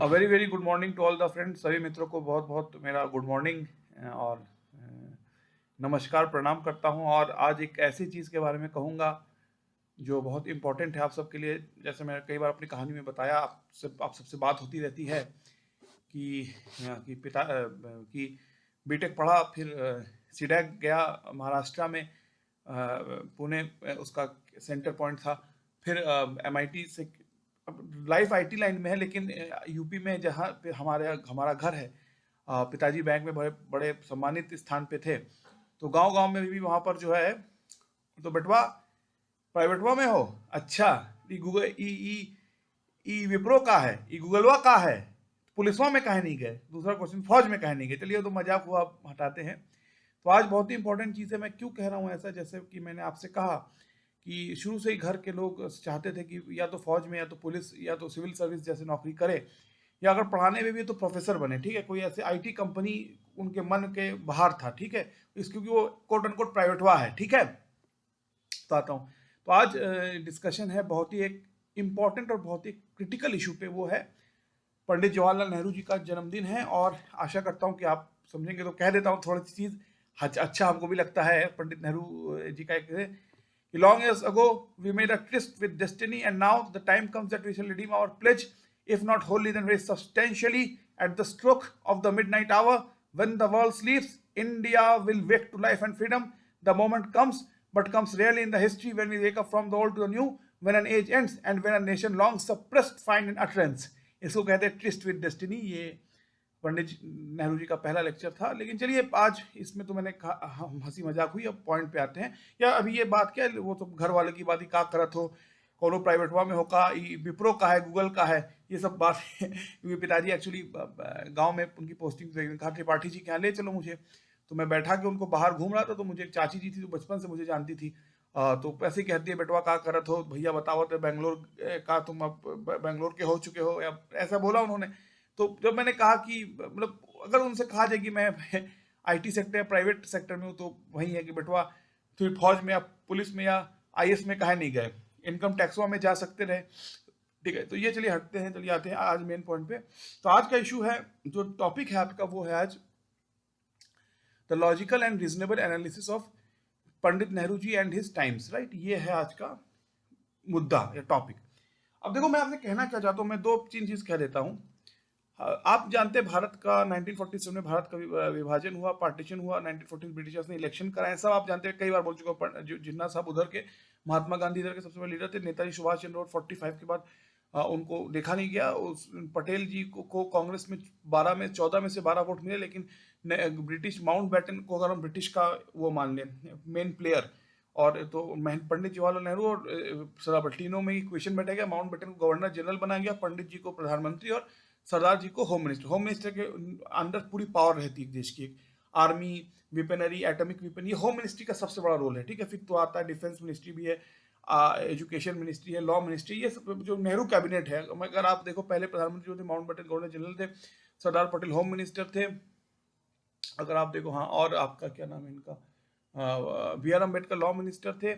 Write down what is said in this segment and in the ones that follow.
Very very good morning to all the friends. सभी मित्रों को बहुत बहुत मेरा गुड मॉर्निंग और नमस्कार प्रणाम करता हूं। और आज एक ऐसी चीज़ के बारे में कहूँगा जो बहुत इम्पोर्टेंट है आप सबके लिए। जैसे मैं कई बार अपनी कहानी में बताया, आप सबसे बात होती रहती है कि कि बीटेक पढ़ा, फिर सीडैक गया महाराष्ट्र में, पुणे उसका सेंटर पॉइंट था। फिर एमआईटी से, लाइफ आईटी लाइन में है लेकिन यूपी में जहाँ पे हमारा घर है, पिताजी बैंक में बड़े बड़े सम्मानित स्थान पे थे। तो गांव गांव में भी वहाँ पर जो है, तो बेटवा प्राइवेटवा में हो, अच्छा, ई गूगल ई विप्रो का है, ई गूगलवा का है, पुलिसवा में काहे नहीं गए, दूसरा क्वेश्चन फौज में काहे नहीं गए। चलिए तो मजाक हुआ, हटाते हैं। तो आज बहुत ही इंपॉर्टेंट चीज़ है। मैं क्यों कह रहा हूँ ऐसा, जैसे कि मैंने आपसे कहा कि शुरू से ही घर के लोग चाहते थे कि या तो फौज में, या तो पुलिस, या तो सिविल सर्विस जैसे नौकरी करे, या अगर पढ़ाने में भी तो प्रोफेसर बने। ठीक है, कोई ऐसे आईटी कंपनी उनके मन के बाहर था। ठीक है, क्योंकि वो कोट अनकोट प्राइवेटवा है। ठीक है, तो आता हूँ। तो आज डिस्कशन है बहुत ही एक इम्पॉर्टेंट और बहुत ही क्रिटिकल इशू पे। वो है पंडित जवाहरलाल नेहरू जी का जन्मदिन है, और आशा करता हूँ कि आप समझेंगे। तो कह देता हूँ थोड़ी सी चीज़। अच्छा, हमको भी लगता है पंडित नेहरू जी का एक long years ago we made a tryst with destiny, and now the time comes that we shall redeem our pledge, if not wholly then very substantially. At the stroke of the midnight hour, when the world sleeps, India will wake to life and freedom. The moment comes, but comes rarely in the history, when we wake up from the old to the new, when an age ends and when a nation long suppressed find an utterance. इसको कहते हैं tourist with destiny. ये पंडित नेहरू जी का पहला lecture था। लेकिन चलिए, आज इसमें तो मैंने हंसी मजाक हुई, अब पॉइंट पे आते हैं। या अभी ये बात क्या है, वो तो घर वाले की बात ही का करत हो, कोनो प्राइवेटवा में हो का, विप्रो का है, गूगल का है, ये सब बात है। क्योंकि पिताजी एक्चुअली गांव में उनकी पोस्टिंग थी, कहा त्रिपाठी जी के यहाँ ले चलो मुझे। तो मैं बैठा के उनको बाहर घूम रहा था, तो मुझे एक चाची जी थी जो बचपन से मुझे जानती थी। तो ऐसे ही कहती है, बेटवा का करत हो, भैया बताओ तो बेंगलोर का, तुम अब बेंगलोर के हो चुके हो, या ऐसा बोला उन्होंने। तो जब मैंने कहा कि मतलब अगर उनसे कहा जाए कि मैं आईटी सेक्टर या प्राइवेट सेक्टर में हूँ, तो वही है कि बेटवा फिर फौज में या पुलिस में या आईएएस में काहे नहीं गए, इनकम टैक्सवा में जा सकते रहे। ठीक है, तो ये चलिए हटते हैं, चलिए आते हैं आज मेन पॉइंट पे। तो आज का इशू है, जो टॉपिक है आपका, वो है आज the logical and reasonable analysis of Pandit Nehru ji and his times. Right, ये है आज का मुद्दा या टॉपिक। अब देखो, मैं आपसे कहना क्या चाहता हूँ, मैं दो तीन चीज कह देता हूँ। आप जानते हैं भारत का 1947 में भारत का विभाजन हुआ, पार्टीशन हुआ, 1914 ब्रिटिशर्स ने इलेक्शन कराए, सब आप जानते हैं, कई बार बोल चुका हूं। जिन्ना साहब उधर के, महात्मा गांधी इधर के सबसे बड़े लीडर थे। नेताजी सुभाष चंद्र बोस 45 के बाद उनको देखा नहीं गया। पटेल जी को कांग्रेस में 12 में 14 में से 12 वोट मिले, लेकिन ब्रिटिश माउंट बैटन को अगर हम ब्रिटिश का वो मान लें मेन प्लेयर, और तो पंडित जवाहरलाल नेहरू और सरदार तीनों में ही क्वेश्चन बैठा गया। माउंट बैटन को गवर्नर जनरल बनाया गया, पंडित जी को प्रधानमंत्री, और सरदार जी को होम मिनिस्टर। होम मिनिस्टर के अंदर पूरी पावर रहती है देश की, आर्मी, वेपनरी, एटॉमिक वेपन, ये होम मिनिस्ट्री का सबसे बड़ा रोल है। ठीक है, फिर तो आता है डिफेंस मिनिस्ट्री भी है, एजुकेशन मिनिस्ट्री है, लॉ मिनिस्ट्री, ये सब जो नेहरू कैबिनेट है। अगर आप देखो, पहले प्रधानमंत्री जो थे माउंट बैटन गवर्नर जनरल थे, सरदार पटेल होम मिनिस्टर थे। अगर आप देखो, हाँ, और आपका क्या नाम है इनका, B R Ambedkar law minister थे,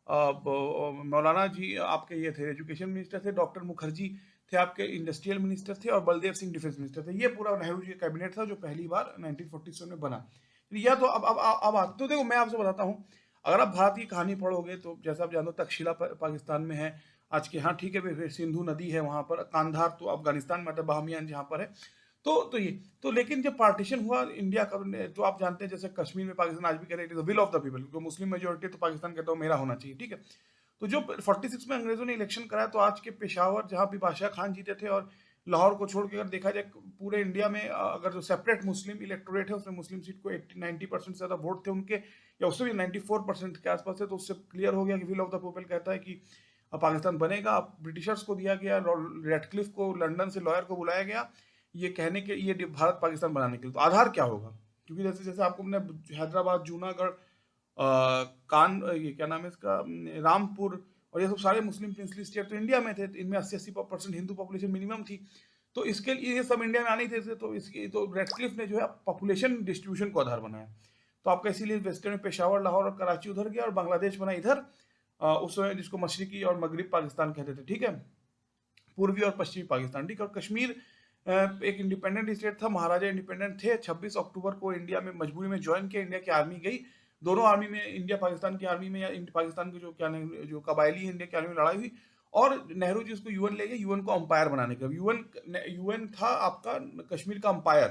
मौलाना जी आपके ये थे एजुकेशन मिनिस्टर थे, डॉक्टर मुखर्जी थे आपके इंडस्ट्रियल मिनिस्टर थे, और बलदेव सिंह डिफेंस मिनिस्टर थे। ये पूरा नेहरू जी का कैबिनेट था जो पहली बार 1947 में बना। यह तो अब आते तो देखो, मैं आपसे बताता हूँ। अगर आप भारत की कहानी पढ़ोगे तो जैसा आप जानते हो, तक्षशिला पाकिस्तान में है आज के, हाँ ठीक है, फिर सिंधु नदी है वहाँ पर, कांधार तो अफगानिस्तान में आता है, बाहमियान जहाँ पर है। तो ये तो, लेकिन जब पार्टीशन हुआ इंडिया का, तो आप जानते हैं जैसे कश्मीर में पाकिस्तान आज भी कह रहे हैं विल ऑफ द पीपल, जो मुस्लिम मेजोरिटी है, तो पाकिस्तान कहता हूँ मेरा होना चाहिए। ठीक है, तो जो 46 में अंग्रेजों ने इलेक्शन कराया, तो आज के पेशावर जहाँ भी बादशाह खान जीते थे, और लाहौर को छोड़ के अगर देखा जाए पूरे इंडिया में, अगर जो सेपरेट मुस्लिम इलेक्टोरेट है, उसमें मुस्लिम सीट को 80-90% से ज़्यादा वोट थे उनके, या उससे भी 94% के आसपास है। तो उससे क्लियर हो गया कि विल ऑफ द पीपल कहता है कि पाकिस्तान बनेगा। ब्रिटिशर्स को दिया गया, रेडक्लिफ को लंदन से लॉयर को बुलाया गया, ये कहने के, ये भारत पाकिस्तान बनाने के लिए। तो आधार क्या होगा, क्योंकि जैसे जैसे आपको हमने हैदराबाद, जूनागढ़, ये क्या नाम है इसका, रामपुर, और ये सब सारे मुस्लिम प्रिंसली स्टेट तो इंडिया में थे, तो इनमें 80-80% हिंदू पॉपुलेशन मिनिमम थी। तो इसके लिए ये सब इंडिया में आने थे। तो इसकी तो रेडक्लिफ ने जो है पॉपुलेशन डिस्ट्रीब्यूशन को आधार बनाया। तो आपका इसीलिए वेस्टर्न में पेशावर, लाहौर और कराची उधर गया, और बांग्लादेश बना इधर, उस समय जिसको मशरकी और मगरिब पाकिस्तान कहते थे। ठीक है, पूर्वी और पश्चिमी पाकिस्तान। ठीक है, और कश्मीर एक इंडिपेंडेंट स्टेट था, महाराजा इंडिपेंडेंट थे। 26 अक्टूबर को इंडिया में मजबूरी में ज्वाइन किया, इंडिया की आर्मी गई। दोनों आर्मी में, इंडिया पाकिस्तान की आर्मी में या पाकिस्तान के जो क्या जो कबायली है, इंडिया की आर्मी में लड़ाई हुई। और नेहरू जी उसको यूएन ले गए, यूएन को अंपायर बनाने का। यूएन यूएन था आपका कश्मीर का अंपायर,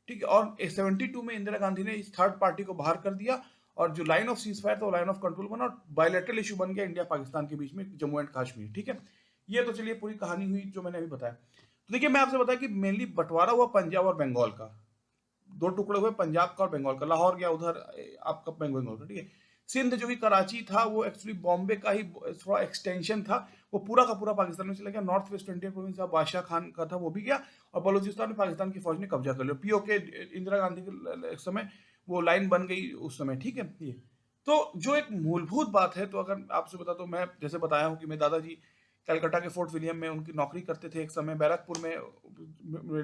ठीक है। और 72 में इंदिरा गांधी ने इस थर्ड पार्टी को बाहर कर दिया, और जो लाइन ऑफ सीज फायर था वो लाइन ऑफ कंट्रोल बना, और बायलैटरल इशू बन गया इंडिया पाकिस्तान के बीच में, जम्मू एंड कश्मीर, ठीक है। ये तो चलिए पूरी कहानी हुई जो मैंने अभी बताया। तो देखिए, मैं आपसे बताया कि मेनली बंटवारा हुआ पंजाब और बंगाल का, दो टुकड़े हुए, पंजाब का और बंगाल का। लाहौर गया उधर आपका बंगाल का, ठीक है। सिंध जो कि कराची था वो एक्चुअली बॉम्बे का ही थोड़ा एक्सटेंशन था, वो पूरा का पूरा पाकिस्तान में चला गया। नॉर्थ वेस्ट फ्रंटियर प्रोविंस बादशाह खान का था, वो भी गया, और बलूचिस्तान में पाकिस्तान की फौज ने कब्जा कर लिया। पीओके इंदिरा गांधी के समय वो लाइन बन गई उस समय, ठीक है। ये तो जो एक मूलभूत बात है, तो अगर आपसे बता, तो मैं जैसे बताया हूँ कि मेरे दादाजी कलकत्ता के फोर्ट विलियम में उनकी नौकरी करते थे एक समय। बैरकपुर में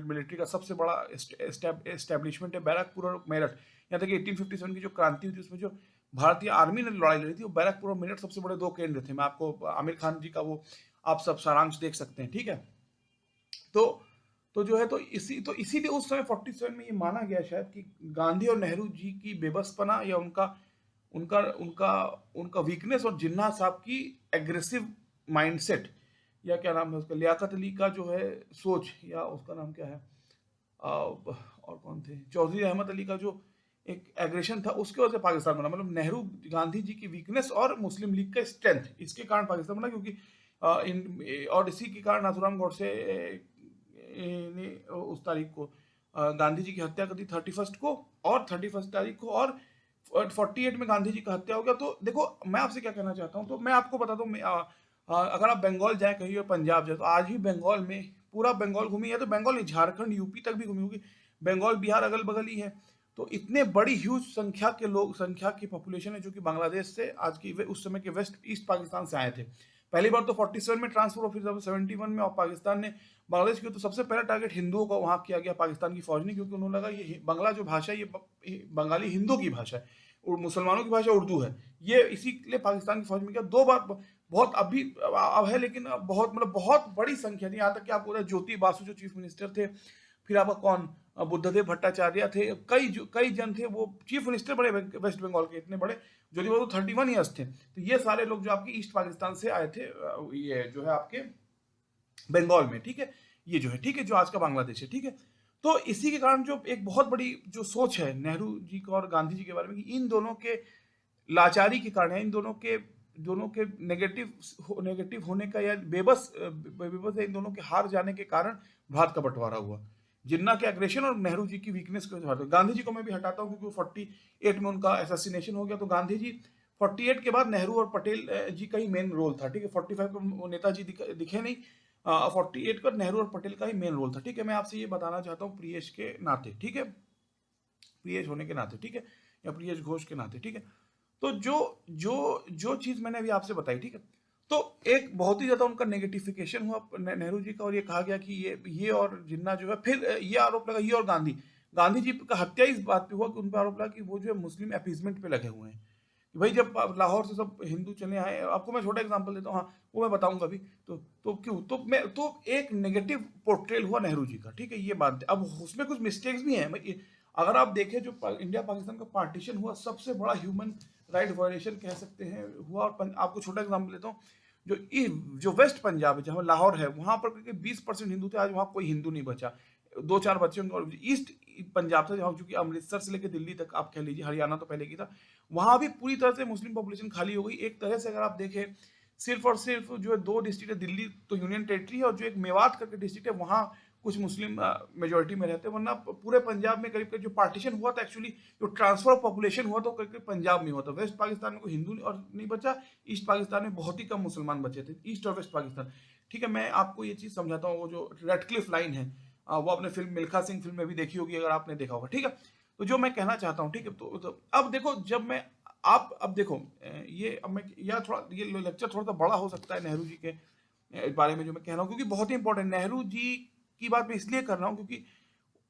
मिलिट्री का सबसे बड़ा एस्टेब्लिशमेंट है, बैरकपुर और मेरठ। यहाँ तक कि 1857 की जो क्रांति हुई थी उसमें जो भारतीय आर्मी ने लड़ाई लड़ी थी, वो बैरकपुर और मेरठ सबसे बड़े दो केंद्र थे। मैं आपको आमिर खान जी का वो आप सब सारांश देख सकते हैं, ठीक है। तो जो है, तो इसीलिए उस समय 47 में ये माना गया शायद कि गांधी और नेहरू जी की बेबसपना या उनका उनका उनका उनका वीकनेस, और जिन्ना साहब की एग्रेसिव माइंडसेट, या क्या नाम है उसका, लियाकत अली का जो है सोच, या उसका नाम क्या है, और कौन थे, चौधरी अहमद अली का जो एक एग्रेशन था, उसके वजह से पाकिस्तान बना। मतलब नेहरू गांधी जी की वीकनेस और मुस्लिम लीग का स्ट्रेंथ, इसके कारण पाकिस्तान बना। क्योंकि और इसी के कारण नाथुराम गोडसे ने उस तारीख को गांधी जी की हत्या कर दी 31 को, और 31 तारीख को, और 48 में गांधी जी का हत्या हो गया। तो देखो, मैं आपसे क्या कहना चाहता हूँ, तो मैं आपको बताता हूँ, अगर आप बंगाल जाए कहीं और पंजाब जाए, तो आज भी बंगाल में पूरा बंगाल घूमी है, तो बंगाल नहीं, झारखंड यूपी तक भी घूमी होगी। बंगाल बिहार अगल बगल ही है। तो इतने बड़ी ह्यूज संख्या के लोग, संख्या की पॉपुलेशन है, जो कि बांग्लादेश से आज की उस समय के वेस्ट ईस्ट पाकिस्तान से आए थे। पहली बार तो 47 में ट्रांसफर, और फिर 71 में, और पाकिस्तान ने बांग्लादेश की, तो सबसे पहला टारगेट हिंदुओं का वहां किया गया पाकिस्तान की फौज ने, क्योंकि उन्होंने लगा ये बांग्ला जो भाषा है, ये बंगाली हिंदू की भाषा है, और मुसलमानों की भाषा उर्दू है। ये इसीलिए पाकिस्तान की फौज में किया। दो बार बहुत अभी अब है, लेकिन बहुत मतलब बहुत बड़ी संख्या थी। यहाँ तक कि आपको ज्योति बासु जो चीफ मिनिस्टर थे, फिर आपका कौन, बुद्धदेव भट्टाचार्य थे, कई जन थे, वो चीफ मिनिस्टर बड़े वेस्ट बंगाल के, इतने बड़े, ज्योति बासु 31 ईयर्स थे। तो ये सारे लोग जो आपके ईस्ट पाकिस्तान से आए थे, ये जो है आपके बंगाल में, ठीक है। ये जो है, ठीक है, जो आज का बांग्लादेश है, ठीक है। तो इसी के कारण जो एक बहुत बड़ी जो सोच है नेहरू जी का और गांधी जी के बारे में, कि इन दोनों के लाचारी के कारण है, इन दोनों के नेगेटिव होने का, या बेबस है, इन दोनों के हार जाने के कारण भारत का बंटवारा हुआ। जिन्ना के एग्रेशन और नेहरू जी की वीकनेस के वजह से। गांधी जी को मैं भी हटाता हूँ, क्योंकि 48 में उनका एसेसिनेशन हो गया। तो गांधी जी 48 के बाद नेहरू और पटेल जी का ही मेन रोल था, ठीक है। 45 को नेताजी दिखे नहीं, 48 का नेहरू और पटेल का ही मेन रोल था, ठीक है। मैं आपसे ये बताना चाहता हूँ प्रियेश के नाते, ठीक है, प्रियेश होने के नाते, ठीक है, या प्रियेश घोष के नाते, ठीक है। तो जो जो जो चीज मैंने अभी आपसे बताई, ठीक है, तो एक बहुत ही ज्यादा उनका नेगेटिफिकेशन हुआ नेहरू जी का, और ये कहा गया कि ये और जिन्ना जो है, फिर ये आरोप लगा, ये और गांधी जी का हत्या इस बात पे हुआ कि उन पर आरोप लगा कि वो जो है मुस्लिम अपीजमेंट पे लगे हुए हैं, कि भाई जब लाहौर से सब हिंदू चले आए। आपको मैं छोटा एग्जांपल देता हूँ, हाँ, वो मैं बताऊंगा अभी। तो क्यों, तो एक नेगेटिव पोर्ट्रेल हुआ नेहरू जी का, ठीक है, ये बात। अब उसमें कुछ मिस्टेक्स भी हैं। अगर आप देखें, जो इंडिया पाकिस्तान का पार्टीशन हुआ, सबसे बड़ा ह्यूमन राइट वायलेशन कह सकते हैं हुआ। और आपको छोटा एग्जाम्पल देता हूँ, जो वेस्ट पंजाब है, जहाँ लाहौर है, वहां पर 20% हिंदू थे, आज वहां कोई हिंदू नहीं बचा, दो चार बच्चे होंगे। और ईस्ट पंजाब से, जहाँ चूंकि अमृतसर से लेकर दिल्ली तक आप कह लीजिए, हरियाणा तो पहले की था, वहां भी पूरी तरह से मुस्लिम पॉपुलेशन खाली हो गई। एक तरह से अगर आप देखें, सिर्फ और सिर्फ जो है दो डिस्ट्रिक्ट है, दिल्ली तो यूनियन टेरिटरी है, और जो एक मेवात करके डिस्ट्रिक्ट है, वहाँ कुछ मुस्लिम मेजोरिटी में रहते हैं। वरना पूरे पंजाब में करीब करीब जो पार्टीशन हुआ था, एक्चुअली जो ट्रांसफर ऑफ पॉपुलेशन हुआ, तो करीब पंजाब में हुआ था। वेस्ट पाकिस्तान में कोई हिंदू और नहीं बचा, ईस्ट पाकिस्तान में बहुत ही कम मुसलमान बचे थे, ईस्ट और वेस्ट पाकिस्तान, ठीक है। मैं आपको ये चीज समझाता हूँ, वो जो रेडक्लिफ लाइन है, वो आपने फिल्म मिल्खा सिंह फिल्म में भी देखी होगी, अगर आपने देखा होगा, ठीक है। तो जो मैं कहना चाहता हूँ, ठीक है, तो अब देखो, जब मैं आप अब देखो, ये अब मैं या थोड़ा ये लेक्चर थोड़ा सा बड़ा हो सकता है नेहरू जी के बारे में जो मैं कह रहा हूँ, क्योंकि बहुत ही इंपॉर्टेंट नेहरू जी की बात मैं इसलिए कर रहा हूँ, क्योंकि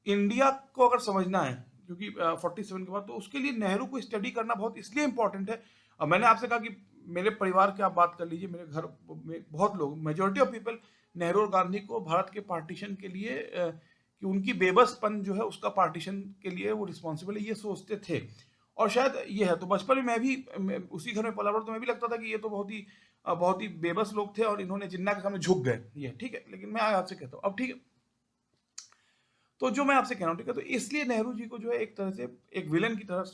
इंडिया को अगर समझना है, क्योंकि 47 के बाद, तो उसके लिए नेहरू को स्टडी करना बहुत इसलिए इंपॉर्टेंट है। और मैंने आपसे कहा कि मेरे परिवार की आप बात कर लीजिए, मेरे घर में बहुत लोग, मेजोरिटी ऑफ पीपल, नेहरू और गांधी को भारत के पार्टीशन के लिए कि उनकी बेबसपन जो है उसका पार्टीशन के लिए वो रिस्पॉन्सिबल है, ये सोचते थे। और शायद ये है, तो बचपन में मैं उसी घर में पला बड़ा, तो मैं भी लगता था कि ये तो बहुत ही बेबस लोग थे और इन्होंने जिन्ना के सामने झुक गए, ये ठीक है। लेकिन मैं आपसे कहता हूँ, अब ठीक है, तो जो मैं आपसे कह रहा हूँ, ठीक है, तो इसलिए नेहरू जी को जो है एक तरह से एक विलन की तरह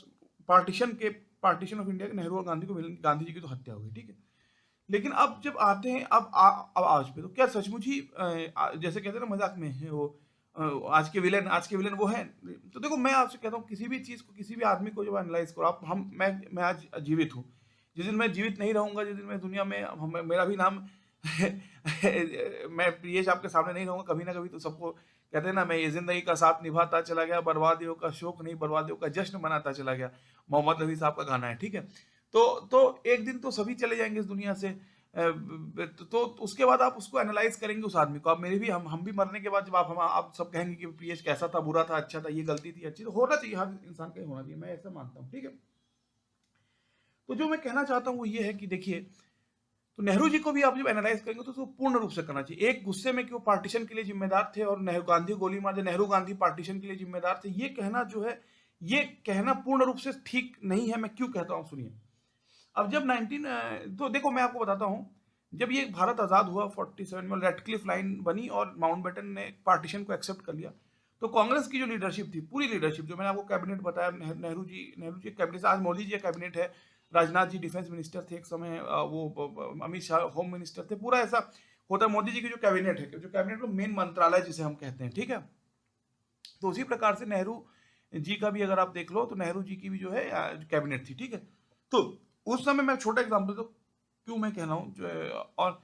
पार्टीशन ऑफ इंडिया के नेहरू और गांधी को विलन, गांधी जी की तो हत्या हो गई, ठीक है। लेकिन अब जब आते हैं अब आज पे, तो क्या सचमुच ही जैसे कहते हैं ना मजाक में है वो, आज के विलन वो है। तो देखो मैं आपसे कहता हूँ, किसी भी चीज को, किसी भी आदमी को जब एनालाइज करो आप, मैं आज जीवित हूँ, जिस दिन मैं जीवित नहीं रहूंगा, जिस दिन मैं दुनिया में मेरा भी नाम मैं प्रियेश आपके सामने नहीं रहूंगा, कभी ना कभी तो सबको कहते हैं ना, मैं ये जिंदगी का साथ निभाता चला गया, बर्बादियों का शोक नहीं, बर्बादियों का जश्न मनाता चला गया, मोहम्मद रफी साहब का गाना है, ठीक है। तो एक दिन तो सभी चले जाएंगे इस दुनिया से, तो उसके बाद आप उसको एनालाइज करेंगे उस आदमी को। आप मेरे भी हम भी मरने के बाद जब आप सब कहेंगे कि प्रियेश कैसा था, बुरा था, अच्छा था, ये गलती थी, अच्छी, तो होना चाहिए, हर इंसान का होना चाहिए, मैं ऐसा मानता हूँ, ठीक है। तो जो मैं कहना चाहता हूँ वो ये है कि देखिए, तो नेहरू जी को भी आप जब एनालाइज करेंगे तो उसको पूर्ण रूप से करना चाहिए। एक गुस्से में कि वो पार्टीशन के लिए जिम्मेदार थे और नेहरू गांधी को गोली मार दे, नेहरू गांधी पार्टीशन के लिए जिम्मेदार थे, ये कहना जो है, ये कहना पूर्ण रूप से ठीक नहीं है। मैं क्यों कहता हूँ, सुनिए। अब जब 19 तो देखो मैं आपको बताता हूँ, जब ये भारत आज़ाद हुआ 47 में, रेडक्लिफ लाइन बनी और माउंटबेटन ने पार्टीशन को एक्सेप्ट कर लिया, तो कांग्रेस की जो लीडरशिप थी, पूरी लीडरशिप, जो मैंने आपको कैबिनेट बताया, नेहरू जी कैबिनेट, आज मोदी जी का कैबिनेट है, राजनाथ जी डिफेंस मिनिस्टर थे एक समय, वो अमित शाह होम मिनिस्टर थे, पूरा ऐसा होता है। मोदी जी की जो कैबिनेट है, जो कैबिनेट में मेन मंत्रालय जिसे हम कहते हैं, ठीक है। तो उसी प्रकार से नेहरू जी का भी अगर आप देख लो, तो नेहरू जी की भी जो है कैबिनेट थी, ठीक है। तो उस समय, मैं छोटा एग्जांपल, तो क्यों मैं कह रहा हूँ और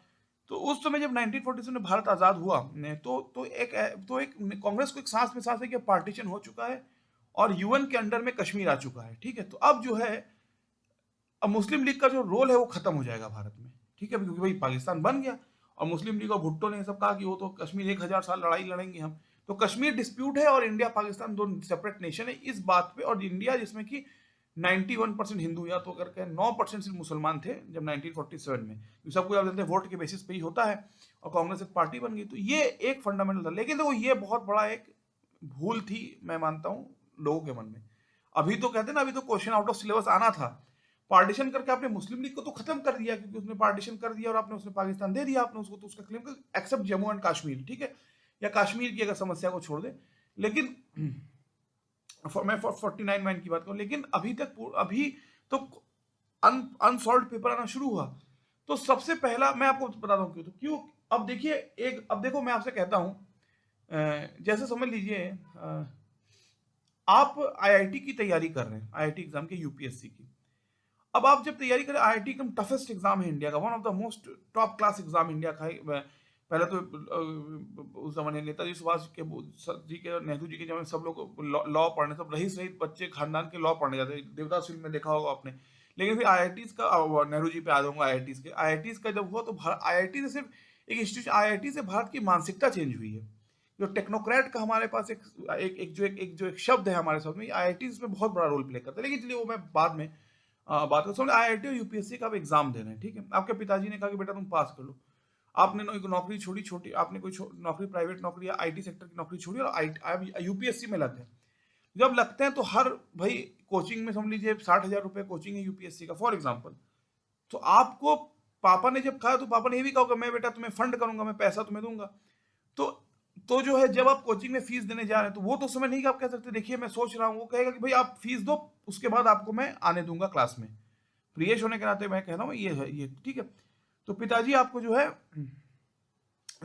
तो उस समय जब 1947 में भारत आजाद हुआ तो एक कांग्रेस को एक सांस में सांस है कि पार्टीशन हो चुका है और यूएन के अंडर में कश्मीर आ चुका है, ठीक है। तो अब जो है, अब मुस्लिम लीग का जो रोल है वो खत्म हो जाएगा भारत में, ठीक है, क्योंकि भाई पाकिस्तान बन गया और मुस्लिम लीग और भुट्टो ने सब कहा कि वो तो कश्मीर 1000 साल लड़ाई लड़ेंगे हम। तो कश्मीर डिस्प्यूट है और इंडिया पाकिस्तान दो सेपरेट नेशन है इस बात पे, और इंडिया जिसमें कि 91% हिंदू या तो करके 9% सिर्फ मुसलमान थे जब 1947 में, सबको आप जानते हैं वोट के बेसिस पे ही होता है, और कांग्रेस एक पार्टी बन गई। तो ये एक फंडामेंटल था, लेकिन देखो ये बहुत बड़ा एक भूल थी, मैं मानता हूँ, लोगों के मन में। अभी तो कहते हैं ना, अभी तो क्वेश्चन आउट ऑफ सिलेबस आना था। पार्टीशन करके आपने मुस्लिम लीग को तो खत्म कर दिया, क्योंकि उसने पार्टीशन कर दिया और आपने उसने पाकिस्तान दे दिया आपने उसको, तो उसका क्लेम कर एक्सेप्ट जम्मू एंड कश्मीर, ठीक है, या कश्मीर की अगर समस्या को छोड़ दे। लेकिन मैं 49 मैन की बात करूं, लेकिन अभी तो अनसॉल्व पेपर आना शुरू हुआ। तो सबसे पहला मैं आपको बताता हूं क्यों। अब देखिए, अब देखो मैं आपसे कहता हूं, जैसे समझ लीजिए, आप आईआईटी की तैयारी कर रहे हैं, आईआईटी एग्जाम के, यूपीएससी की। अब आप जब तैयारी करें, आईआईटी एकदम टफेस्ट एग्जाम है इंडिया का, one of the most top class exam India का है। पहले तो उस जमाने नेताजी सुभाष जी के, नेहरू जी के जमाने में सब लोग लॉ पढ़ने, सब रईस रहित बच्चे खानदान के लॉ पढ़ने जाते, देवदास फिल्म में देखा होगा आपने। लेकिन फिर आईआईटीज का, नेहरू जी पे आ जाऊंगा, आईआईटीज का जब हुआ, तो आईआईटी से सिर्फ एक इंस्टीट्यूशन, आईआईटी से भारत की मानसिकता चेंज हुई है। जो टेक्नोक्रेट का हमारे पास एक शब्द है हमारे साथ में, आईआईटी इसमें बहुत बड़ा रोल प्ले करता है। लेकिन चलिए वो मैं बाद में बात कर। समझ, आईआईटी और यूपीएससी का आप एग्जाम दे रहे हैं, ठीक है। आपके पिताजी ने कहा कि बेटा तुम पास कर लो, आपने नौकरी छोड़ी, छोटी आपने कोई नौकरी, प्राइवेट नौकरी या आईटी सेक्टर की नौकरी छोड़ी और यूपीएससी में लग गए। जब लगते हैं तो हर भाई कोचिंग में समझ लीजिए 60,000 रुपए कोचिंग है यूपीएससी का, फॉर एग्जाम्पल। तो आपको पापा ने जब कहा, तो पापा ने ये भी कहा मैं बेटा तुम्हें फंड करूंगा, मैं पैसा तुम्हें दूंगा। तो जो है, जब आप कोचिंग में फीस देने जा रहे हैं, तो वो तो समय नहीं कि आप कह सकते देखिए मैं सोच रहा हूँ, वो कहेगा कि भाई आप फीस दो, उसके बाद आपको मैं आने दूंगा क्लास में। प्रियेश होने के नाते मैं कह रहा हूँ ये है, ये ठीक है। तो पिताजी आपको जो है,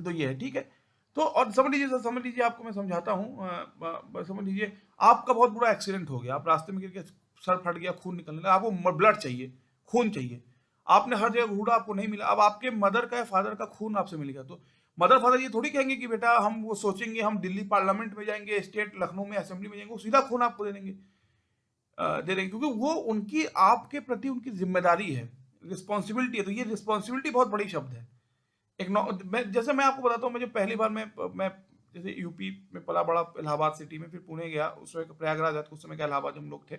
तो ये है, ठीक है। तो और समझ लीजिए आपको मैं समझाता हूँ, समझ लीजिए आपका बहुत बुरा एक्सीडेंट हो गया, आप रास्ते में गिर के सर फट गया, खून निकलने लगा, आपको ब्लड चाहिए, खून चाहिए। आपने हर जगह ढूंढा, आपको नहीं मिला। अब आपके मदर का या फादर का खून आपसे मिल गया, तो मदर फादर ये थोड़ी कहेंगे कि बेटा हम, वो सोचेंगे हम दिल्ली पार्लियामेंट में जाएंगे, स्टेट लखनऊ में असेंबली में जाएंगे, वो सीधा खून आपको दे देंगे, क्योंकि वो उनकी आपके प्रति उनकी जिम्मेदारी है, रिस्पॉन्सिबिलिटी है। तो ये रिस्पॉन्सिबिलिटी बहुत बड़ी शब्द है। जैसे मैं आपको बताता हूँ, मुझे पहली बार मैं जैसे यूपी में पला बड़ा, इलाहाबाद सिटी में, फिर पुणे गया, उस समय प्रयागराज, उस समय का इलाहाबाद हम लोग थे।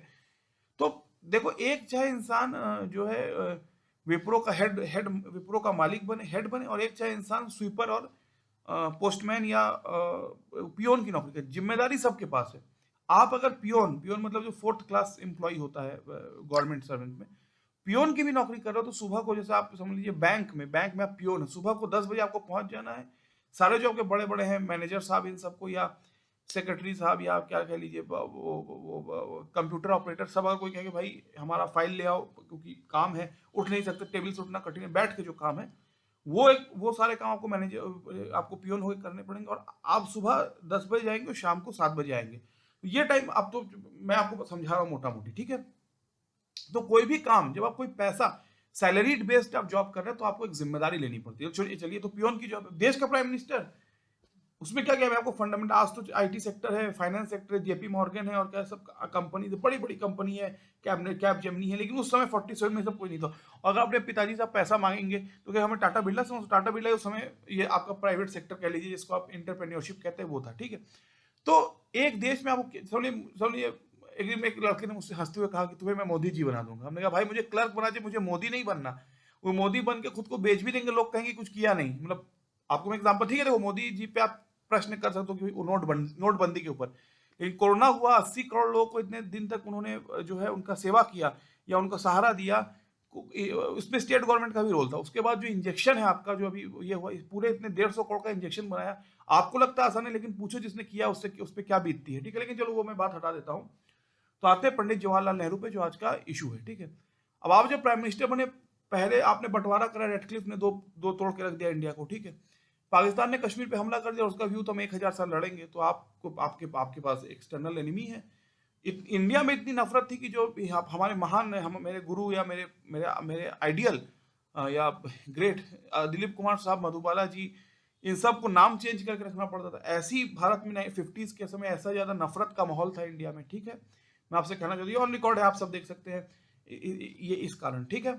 तो देखो, एक चाहे इंसान जो है विप्रो का विप्रो का मालिक बने, हेड बने, और एक चाहे इंसान स्वीपर और पोस्टमैन या पियोन की नौकरी कर, जिम्मेदारी सबके पास है। आप अगर पियोन पियोन मतलब जो 4th क्लास एम्प्लॉय होता है गवर्नमेंट सर्वेंट में, पियोन की भी नौकरी कर रहे हो तो सुबह को, जैसे आप समझ लीजिए बैंक में आप पियोन है, सुबह को 10 बजे आपको पहुंच जाना है। सारे जो आपके बड़े बड़े हैं मैनेजर साहब इन सबको, या सेक्रेटरी साहब, या क्या कह लीजिए वो कंप्यूटर ऑपरेटर, सब अगर कोई कहे कि भाई हमारा फाइल ले आओ क्योंकि काम है, उठ नहीं सकते, टेबल से उठना कठिन है, बैठ के जो काम है वो सारे काम आपको मैनेजर आपको पियोन होकर करने पड़ेंगे। और आप सुबह 10 बजे जाएंगे और शाम को 7 बजे आएंगे। तो ये टाइम आप तो, मैं आपको समझा रहा हूँ मोटा मोटी, ठीक है। तो कोई भी काम, जब आप कोई पैसा सैलरीड बेस्ड आप जॉब कर रहे हैं तो आपको एक जिम्मेदारी लेनी पड़ती है। चलिए तो पियोन की जॉब, देश का प्राइम मिनिस्टर, उसमें क्या क्या है आपको फंडामेंटल, आज तो आईटी सेक्टर है, फाइनेंस सेक्टर है, जेपी मॉर्गन है, और क्या सब कंपनी, बड़ी बड़ी कंपनी है, कैप जेमिनी है, लेकिन उस समय 47 में सब कोई नहीं था। और अगर अपने पिताजी से आप पैसा मांगेंगे तो क्या हमें टाटा बिरला से, टाटा बिरला उस समय ये आपका प्राइवेट सेक्टर कह लीजिए, जिसको आप इंटरप्रेन्योरशिप कहते हैं, वो था, ठीक है। तो एक देश में आपको समझिए, एक दिन एक लड़के ने मुझसे हंसते हुए कहा कि तुम्हें मैं मोदी जी बना दूंगा। हमने कहा भाई मुझे क्लर्क बना दे, मुझे मोदी नहीं बनना। वो मोदी बन के खुद को बेच भी देंगे, लोग कहेंगे कुछ किया नहीं। मतलब आपको मैं एग्जांपल, ठीक है, देखो मोदी जी पे आप प्रश्न कर सकते हो कि नोटबंदी के ऊपर, लेकिन कोरोना हुआ, 80 करोड़ लोगों को इतने दिन तक उन्होंने जो है उनका सेवा किया या उनका सहारा दिया, उसमें स्टेट गवर्नमेंट का भी रोल था। उसके बाद जो इंजेक्शन है आपका, जो अभी ये हुआ, पूरे इतने 150 करोड़ का इंजेक्शन बनाया, आपको लगता है आसान है, लेकिन पूछो जिसने किया उससे उस पर क्या बीतती है, ठीक है। लेकिन चलो वो मैं बात हटा देता हूँ। तो आते हैं पंडित जवाहरलाल नेहरू पे, जो आज का इशू है, ठीक है। अब आप जब प्राइम मिनिस्टर बने, पहले आपने बंटवारा करा, रेडक्लिफ ने दो दो तोड़ के रख दिया इंडिया को, ठीक है। पाकिस्तान ने कश्मीर पे हमला कर दिया, उसका व्यू तो हम 1000 साल लड़ेंगे, तो आपको आपके आपके पास एक्सटर्नल एनिमी है। इंडिया में इतनी नफरत थी कि जो हमारे महान, हम मेरे गुरु या मेरे मेरे मेरे आइडियल या ग्रेट दिलीप कुमार साहब, मधुबाला जी, इन सब को नाम चेंज करके रखना पड़ता था। ऐसी भारत में 50s के समय ऐसा ज्यादा नफरत का माहौल था इंडिया में, ठीक है। मैं आपसे कहना चाहती हूँ, ऑन रिकॉर्ड है, आप सब देख सकते हैं, ये इस कारण, ठीक है।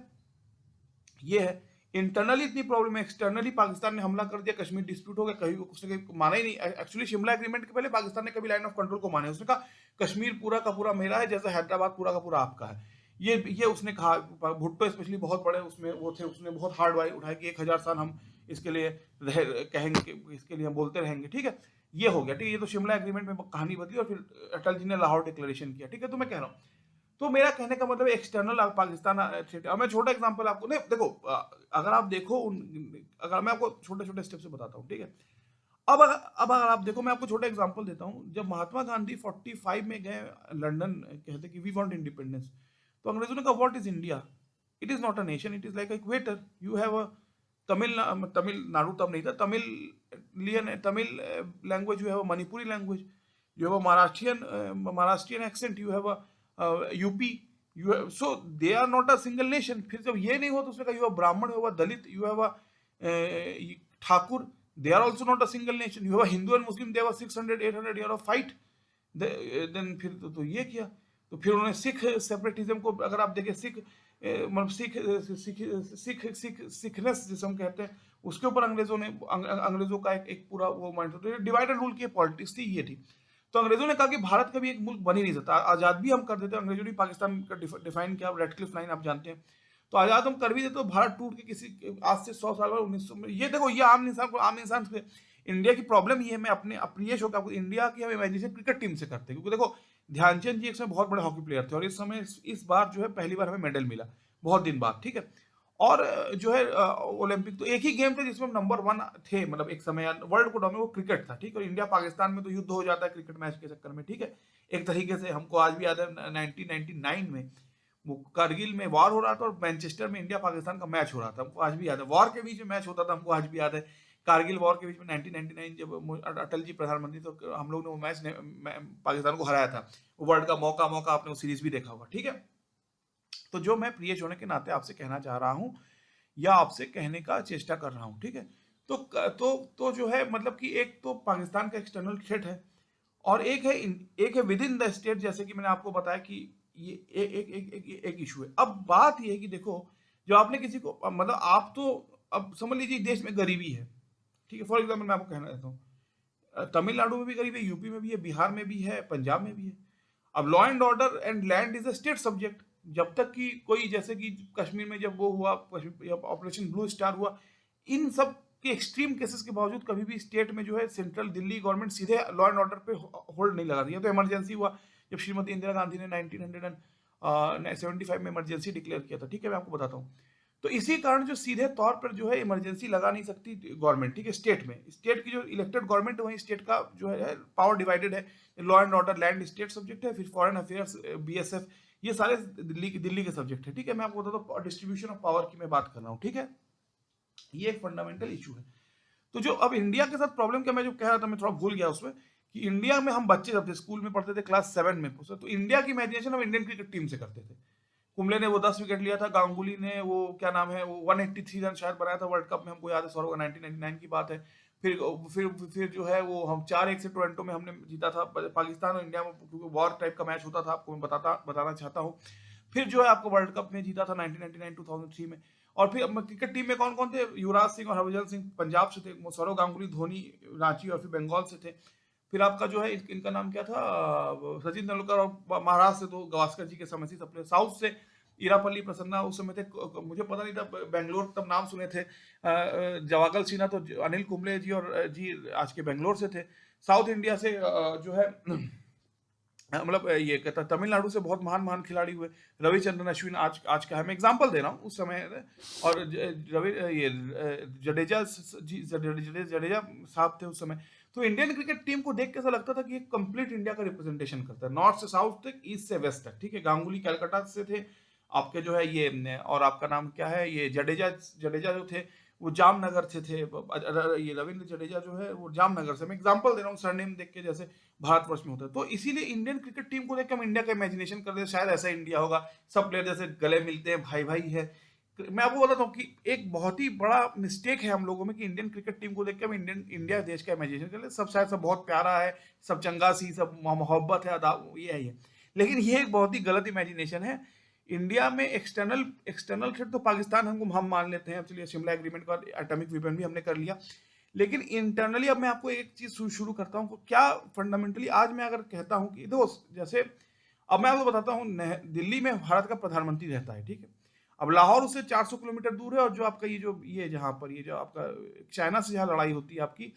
ये है इंटरनली इतनी प्रॉब्लम है, एक्सटर्नली पाकिस्तान ने हमला कर दिया, कश्मीर डिस्प्यूट हो गया, कहीं उसने माना ही नहीं। एक्चुअली शिमला एग्रीमेंट के पहले पाकिस्तान ने कभी लाइन ऑफ कंट्रोल को माने, उसने कहा कश्मीर पूरा का पूरा मेरा है, जैसे हैदराबाद पूरा का पूरा आपका है। ये उसने कहा। भुट्टो स्पेशली बहुत बड़े उसमें वो थे, उसने बहुत हार्ड वाई उठाया कि 1000 साल हम इसके लिए कहेंगे, इसके लिए हम बोलते रहेंगे, ठीक है। ये हो गया, ठीक है। ये तो शिमला एग्रीमेंट में कहानी बदली, और फिर अटल जी ने लाहौर डिक्लेरेशन किया, ठीक है। तो मैं कह रहा हूँ, तो मेरा कहने का मतलब एक्सटर्नल पाकिस्तान थ्रेट। अब मैं छोटा एग्जांपल आपको, नहीं देखो, अगर आप देखो अगर मैं आपको छोटे छोटे स्टेप से बताता हूँ, ठीक है। अब अगर आप देखो, मैं आपको छोटा एग्जांपल देता हूँ। जब महात्मा गांधी 45 में गए लंदन, कहते कि वी वांट इंडिपेंडेंस, तो अंग्रेजों ने कहा what is India, it is not a nation, it is like equator, you have a Tamil Nadu तब नहीं था, Tamil language, you have a Manipuri language, you have a Maharashtrian accent, you have a UP, you, so they are not a single nation. फिर जब ये नहीं हुआ तो उसने कहा you have Brahmin, you have Dalit, you have Thakur, they are also not a single nation, you have a Hindu and Muslim, they have a 600-800 year of fight, then फिर तो ये किया। तो फिर उन्होंने सिख सेपरेटिज्म को, अगर आप देखें, मतलब सिखनेस जिसे हम कहते हैं, उसके ऊपर अंग्रेजों का एक पूरा वो माइंड, तो डिवाइड एंड रूल की पॉलिटिक्स थी, ये थी। तो अंग्रेजों ने कहा कि भारत का भी एक मुल्क बन ही नहीं सकता, आजाद भी हम कर देते। अंग्रेजों ने पाकिस्तान का डिफाइन किया, रेडक्लिफ लाइन आप जानते हैं। तो आजाद हम कर भी देते, तो भारत टूट के किसी आज से 100 साल बाद 1900 में, ये देखो, ये आम इंसान से इंडिया की प्रॉब्लम ये है। मैं अपने अप्रिय शो का, इंडिया की हम इमेजिनेशन क्रिकेट टीम से करते हैं, क्योंकि देखो ध्यानचंद जी एक समय बहुत बड़े हॉकी प्लेयर थे, और इस समय इस बार जो है पहली बार हमें मेडल मिला, बहुत दिन बाद, ठीक है। और जो है ओलंपिक, तो एक ही गेम थे जिसमें हम नंबर 1 थे, मतलब एक समय वर्ल्ड को डोमिनेट, वो क्रिकेट था, ठीक है। और इंडिया पाकिस्तान में तो युद्ध हो जाता है क्रिकेट मैच के चक्कर में, ठीक है। एक तरीके से हमको आज भी याद है 1999 में वो कारगिल में वॉर हो रहा था, और मैनचेस्टर में इंडिया पाकिस्तान का मैच हो रहा था, हमको आज भी याद है। वॉर के बीच में मैच होता था, हमको आज भी याद है। कारगिल वॉर के बीच में 1999 जब अटल जी प्रधानमंत्री, तो हम लोग ने वो मैच पाकिस्तान को हराया था। वो वर्ल्ड का मौका आपने वो सीरीज भी देखा होगा, ठीक है। तो जो मैं प्रिय होने के नाते आपसे कहना चाह रहा हूं, या आपसे कहने का चेष्टा कर रहा हूं, ठीक है। तो जो है, मतलब कि एक तो पाकिस्तान का एक्सटर्नल थ्रेट है, और एक है विद इन द स्टेट, जैसे कि मैंने आपको बताया कि ये एक इशू है। अब बात ये है कि देखो, जो आपने किसी को, मतलब आप तो, अब समझ लीजिए देश में गरीबी है, ठीक है। फॉर एग्जाम्पल मैं आपको कहना चाहता हूँ, तमिलनाडु में भी गरीबी है, यूपी में भी है, बिहार में भी है, पंजाब में भी है। अब law and order and land is a state subject. जब तक कि कोई, जैसे कि कश्मीर में जब वो हुआ, ऑपरेशन ब्लू स्टार हुआ, इन सब कि एक्सट्रीम केसेस के बावजूद कभी भी स्टेट में जो है सेंट्रल दिल्ली गवर्नमेंट सीधे लॉ एंड ऑर्डर पे होल्ड नहीं लगा रही है। तो इमरजेंसी हुआ जब श्रीमती इंदिरा गांधी ने 1975 में इमरजेंसी डिक्लेयर किया था, ठीक है, मैं आपको बताता हूँ। तो इसी कारण जो सीधे तौर पर जो है इमरजेंसी लगा नहीं सकती गवर्नमेंट, ठीक है, स्टेट में। स्टेट की जो इलेक्टेड गवर्नमेंट है वहीं स्टेट का जो है पावर डिवाइडेड है। Law and order land state subject है, फिर फॉरेन अफेयर्स बीएसएफ, ये सारे दिल्ली के सब्जेक्ट है, ठीक है। मैं आपको बताता हूँ डिस्ट्रीब्यूशन ऑफ पावर की मैं बात कर रहा हूँ, ठीक है। ये एक फंडामेंटल इशू है। तो जो अब इंडिया के साथ प्रॉब्लम क्या मैं जो कह रहा था, मैं थोड़ा भूल गया उसमें, कि इंडिया में हम बच्चे जब थे स्कूल में पढ़ते थे क्लास 7 में, तो इंडिया की इमेजिनेशन हम इंडियन क्रिकेट टीम से करते थे। कुंबले ने वो 10 विकेट लिया था, गांगुली ने वो क्या नाम है वो 183 रन शायद बनाया था वर्ल्ड कप में, हमको याद है, सौरव 1999 की बात है। फिर जो है वो हम 4-1 से टोरंटो में हमने जीता था पाकिस्तान और इंडिया में, क्योंकि वॉर टाइप का मैच होता था, आपको मैं बताना चाहता हूँ। फिर जो है आपको वर्ल्ड कप में जीता था 1999-2003 में। और फिर क्रिकेट टीम में कौन कौन थे? युवराज सिंह और हरभजन सिंह पंजाब से थे, सौरव गांगुली धोनी रांची और फिर बंगाल से थे। फिर आपका जो है इनका नाम क्या था, सचिन तेंदुलकर, और महाराष्ट्र से तो गावस्कर जी के समय से सब साउथ से इरापल्ली प्रसन्ना उस समय थे, मुझे पता नहीं था, बेंगलोर तब नाम सुने थे, जवागल सिन्हा, तो अनिल कुंबले जी और जी आज के बेंगलोर से थे। साउथ इंडिया से जो है मतलब ये कहता तमिलनाडु से बहुत महान महान खिलाड़ी हुए, रविचंद्रन अश्विन आज का है, मैं एग्जांपल दे रहा हूँ उस समय। और रवि ये जडेजा जडेजा साहब थे उस समय। तो इंडियन क्रिकेट टीम को देख के ऐसा लगता था कि एक कंप्लीट इंडिया का रिप्रेजेंटेशन करता है, नॉर्थ से साउथ तक, ईस्ट से वेस्ट तक, ठीक है। गांगुली कलकत्ता से थे, आपके जो है ये, और आपका नाम क्या है, ये जडेजा जो थे वो जामनगर से थे। ये रविंद्र जडेजा जो है वो जामनगर से, मैं एग्जांपल दे रहा हूँ सरनेम देख के, जैसे भारतवर्ष में होता है। तो इसीलिए इंडियन क्रिकेट टीम को देख के हम इंडिया का इमेजिनेशन करते हैं, शायद ऐसा इंडिया होगा, सब प्लेयर जैसे गले मिलते हैं, भाई भाई है। मैं आपको बताता हूँ कि एक बहुत ही बड़ा मिस्टेक है हम लोगों में कि इंडियन क्रिकेट टीम को देख के हम इंडिया देश का इमेजिनेशन कर ले, सब शायद सब बहुत प्यारा है, सब चंगा सी, सब मोहब्बत है, ये है ये। लेकिन ये एक बहुत ही गलत इमेजिनेशन है। इंडिया में एक्सटर्नल थ्रेट तो पाकिस्तान हम मान लेते हैं, चलिए शिमला एग्रीमेंट का एटॉमिक वेपन भी हमने कर लिया। लेकिन इंटरनली अब मैं आपको एक चीज शुरू करता हूँ, क्या फंडामेंटली आज मैं अगर कहता हूँ कि दोस्त, जैसे अब मैं आपको बताता हूँ, दिल्ली में भारत का प्रधानमंत्री रहता है, ठीक है। अब लाहौर उससे 400 किलोमीटर दूर है, और जो आपका ये जहाँ पर ये जो आपका चाइना से जहाँ लड़ाई होती है आपकी,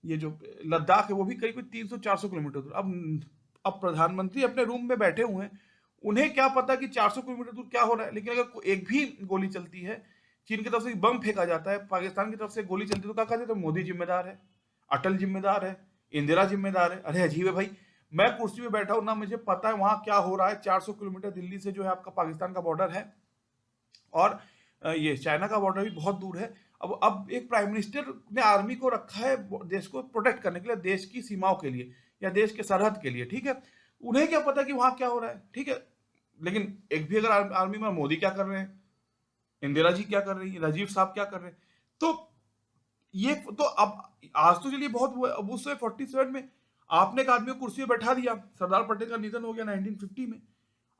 ये जो लद्दाख है, वो भी करीब 300-400 किलोमीटर दूर। अब प्रधानमंत्री अपने रूम में बैठे हुए हैं, उन्हें क्या पता कि 400 किलोमीटर दूर क्या हो रहा है। लेकिन अगर एक भी गोली चलती है, चीन की तरफ से बम फेंका जाता है, पाकिस्तान की तरफ से गोली चलती है, तो क्या कहते हैं, तो मोदी जिम्मेदार है, अटल जिम्मेदार है, इंदिरा जिम्मेदार है। अरे अजीब है भाई, मैं कुर्सी में बैठा हूं ना, मुझे पता है वहां क्या हो रहा है। 400 किलोमीटर दिल्ली से जो है आपका पाकिस्तान का बॉर्डर है, और ये चाइना का बॉर्डर भी बहुत दूर है। अब एक प्राइम मिनिस्टर ने आर्मी को रखा है देश को प्रोटेक्ट करने के लिए, देश की सीमाओं के लिए, या देश के सरहद के लिए, ठीक है। उन्हें क्या पता कि वहां क्या हो रहा है, ठीक है। लेकिन एक भी अगर आर्मी में मोदी क्या कर रहे हैं, इंदिरा जी क्या कर रही है, राजीव साहब क्या कर रहे हैं, तो ये तो अब आज तो चलिए बहुत हुआ। अब उस 47 में आपने एक आदमी को कुर्सी में बैठा दिया, सरदार पटेल का निधन हो गया 1950 में,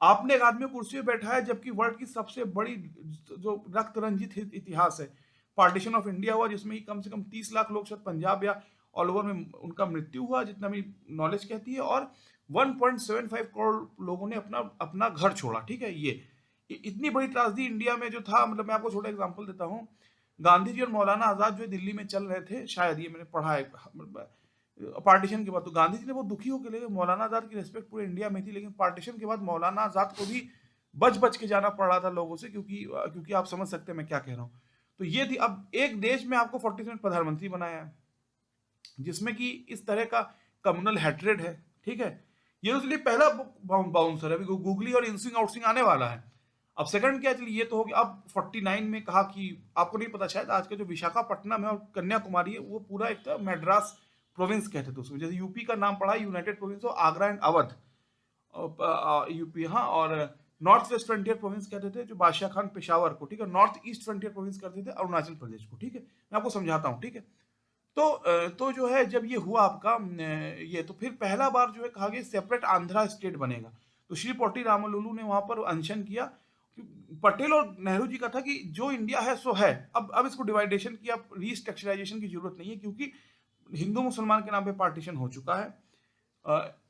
आपने एक आदमी को कुर्सी में बैठाया, जबकि वर्ल्ड की सबसे बड़ी जो रक्त रंजित इतिहास है, पार्टीशन ऑफ इंडिया हुआ, जिसमें कम से कम 30 लाख लोग शायद पंजाब या ऑल ओवर में उनका मृत्यु हुआ, जितना मेरी नॉलेज कहती है, और 1.75 करोड़ लोगों ने अपना अपना घर छोड़ा, ठीक है। ये इतनी बड़ी त्रासदी इंडिया में जो था, मतलब मैं आपको छोटा एग्जांपल देता हूँ। गांधी जी और मौलाना आजाद जो दिल्ली में चल रहे थे, शायद ये मैंने पढ़ा है पार्टीशन के बाद, तो गांधी जी ने बहुत दुखी होकर लेकिन मौलाना आजाद की रिस्पेक्ट पूरे इंडिया में थी, लेकिन पार्टीशन के बाद मौलाना आजाद को भी बच बच के जाना पड़ रहा था लोगों से, क्योंकि आप समझ सकते हैं मैं क्या कह रहा हूँ। तो ये थी, अब एक देश में आपको 47 प्रधानमंत्री बनाया है, जिसमें कि इस तरह का कम्युनल हैट्रेड है, ठीक है। ये तो चलिए पहला बाउंसर है, अभी गूगली और इनसिंग आउटसिंग आने वाला है। अब सेकंड क्या, चलिए ये तो हो गया। अब 49 में कहा कि आपको नहीं पता शायद, आज का जो विशाखापट्टनम है और कन्याकुमारी है, वो पूरा एक था मैड्रास प्रोविंस कहते थे उसमें, जैसे यूपी का नाम पड़ा United province of Agra and Awadh, UP, हाँ। और नॉर्थ वेस्ट फ्रंटियर प्रोविंस कहते थे जो बादशाह खान पेशावर को, ठीक है। नॉर्थ ईस्ट फ्रंटियर प्रोविंस करते थे अरुणाचल प्रदेश को, ठीक है। मैं आपको समझाता हूँ, ठीक है। तो जो है जब ये हुआ आपका ये, तो फिर पहला बार जो है कहा गया सेपरेट आंध्रा स्टेट बनेगा। तो श्री पोटी रामालुलु ने वहां पर अनशन किया। पटेल और नेहरू जी का था कि जो इंडिया है सो है, अब इसको डिवाइडेशन की, अब रीस्ट्रक्चराइजेशन की जरूरत नहीं है, क्योंकि हिंदू मुसलमान के नाम पे पार्टीशन हो चुका है,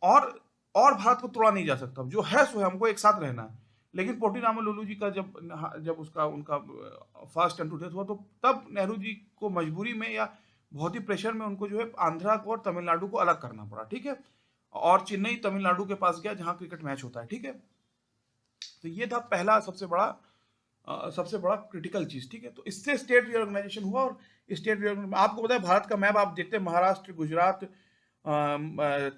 और भारत को तोड़ा नहीं जा सकता, जो है सो है, हमको एक साथ रहना है। लेकिन पोटीरामा लुलू जी का जब उसका उनका फर्स्ट एंड टू डेथ हुआ, तो तब नेहरू जी को मजबूरी में या बहुत ही प्रेशर में उनको जो है आंध्रा को और तमिलनाडु को अलग करना पड़ा, ठीक है। और चेन्नई तमिलनाडु के पास गया जहां क्रिकेट मैच होता है, ठीक है। तो ये था पहला सबसे बड़ा क्रिटिकल चीज, ठीक है। तो इससे स्टेट रीऑर्गेनाइजेशन हुआ, और स्टेट रीऑर्गेनाइजेशन आपको पता है भारत का मैप आप देखते हैं, महाराष्ट्र, गुजरात,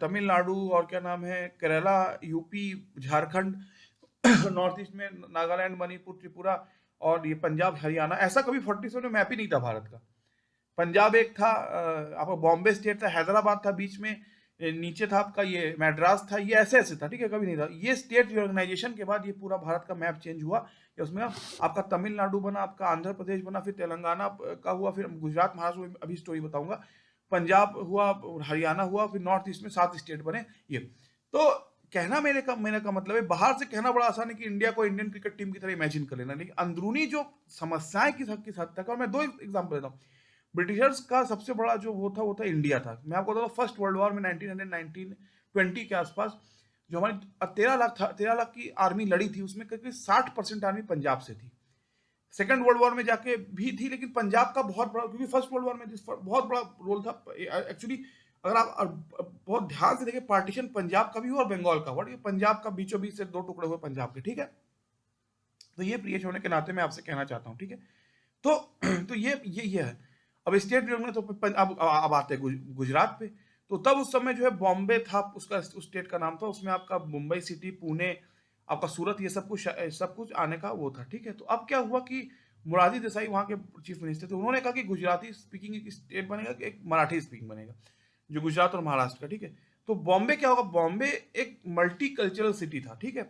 तमिलनाडु और क्या नाम है, Kerala, UP, Jharkhand, north east में नागालैंड, मणिपुर, त्रिपुरा, और ये पंजाब, हरियाणा। ऐसा कभी 47 में मैप ही नहीं था भारत का। पंजाब एक था, आपका बॉम्बे स्टेट था, हैदराबाद था बीच में, नीचे था आपका ये मैड्रास था, ये ऐसे ऐसे था, ठीक है, कभी नहीं था। ये स्टेट रिऑर्गेनाइजेशन के बाद ये पूरा भारत का मैप चेंज हुआ। उसमें आपका तमिलनाडु बना, आपका आंध्र प्रदेश बना, फिर तेलंगाना का हुआ, फिर गुजरात, महाराष्ट्र में अभी स्टोरी बताऊंगा, पंजाब हुआ, हरियाणा हुआ, फिर नॉर्थ ईस्ट में 7 स्टेट बने। ये तो कहना मेरे का मतलब है, बाहर से कहना बड़ा आसान है कि इंडिया को इंडियन क्रिकेट टीम की तरह इमेजिन कर लेना, लेकिन अंदरूनी जो समस्याएं किस हद तक, और मैं 2 एग्जांपल देता हूँ। ब्रिटिशर्स का सबसे बड़ा जो वो था इंडिया था। मैं आपको बताता हूँ, फर्स्ट वर्ल्ड वॉर में 1920 के आसपास जो हमारी 13 लाख की आर्मी लड़ी थी, उसमें करीब 60% आर्मी पंजाब से थी। सेकंड वर्ल्ड वॉर में जाके भी थी, लेकिन पंजाब का बहुत बड़ा, क्योंकि फर्स्ट वर्ल्ड वॉर में बहुत बड़ा रोल था एक्चुअली। अगर आप बहुत ध्यान से देखें, पार्टीशन पंजाब का भी हुआ और बंगाल का हुआ, पंजाब का बीचों बीच से 2 टुकड़े हुए पंजाब के, ठीक है। तो ये प्रिय होने के नाते मैं आपसे कहना चाहता हूँ, ठीक है। तो तो ये है। अब स्टेट में तो अब आते हैं गुजरात पे। तो तब उस समय जो है बॉम्बे था, उसका उस स्टेट का नाम था, उसमें आपका मुंबई सिटी, पुणे, आपका सूरत, ये सब कुछ आने का वो था, ठीक है। तो अब क्या हुआ कि मुरारजी देसाई वहाँ के चीफ मिनिस्टर थे, उन्होंने कहा कि गुजराती स्पीकिंग एक स्टेट बनेगा कि एक मराठी स्पीकिंग बनेगा, जो गुजरात और महाराष्ट्र का, ठीक है। तो बॉम्बे क्या होगा, बॉम्बे एक मल्टी कल्चरल सिटी था, ठीक है।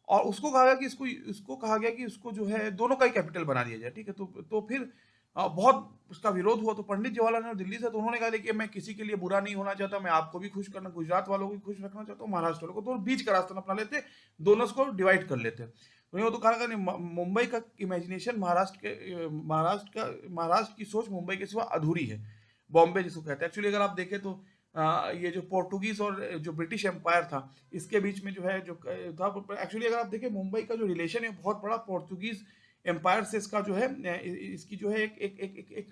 और उसको कहा गया कि इसको कहा गया कि उसको जो है दोनों का ही कैपिटल बना दिया जाए, ठीक है। तो फिर बहुत उसका विरोध हुआ। तो पंडित जवाहरलाल नेहरू दिल्ली से, तो उन्होंने कहा कि मैं किसी के लिए बुरा नहीं होना चाहता, मैं आपको भी खुश करना, गुजरात वालों को भी खुश रखना चाहता हूँ, महाराष्ट्र वालों को, तो बीच का रास्ता अपना लेते, दोनों को डिवाइड कर लेते। तो ये तो कहा कि मुंबई का इमेजिनेशन महाराष्ट्र की सोच मुंबई के सिवा अधूरी है, बॉम्बे जिसको कहते हैं। एक्चुअली अगर आप देखें तो ये जो पोर्टुगीज और जो ब्रिटिश एम्पायर था, इसके बीच में जो है जो था, एक्चुअली अगर आप देखें मुंबई का जो रिलेशन है बहुत बड़ा पोर्टुगीज एम्पायर से इसका जो है इसकी जो है एक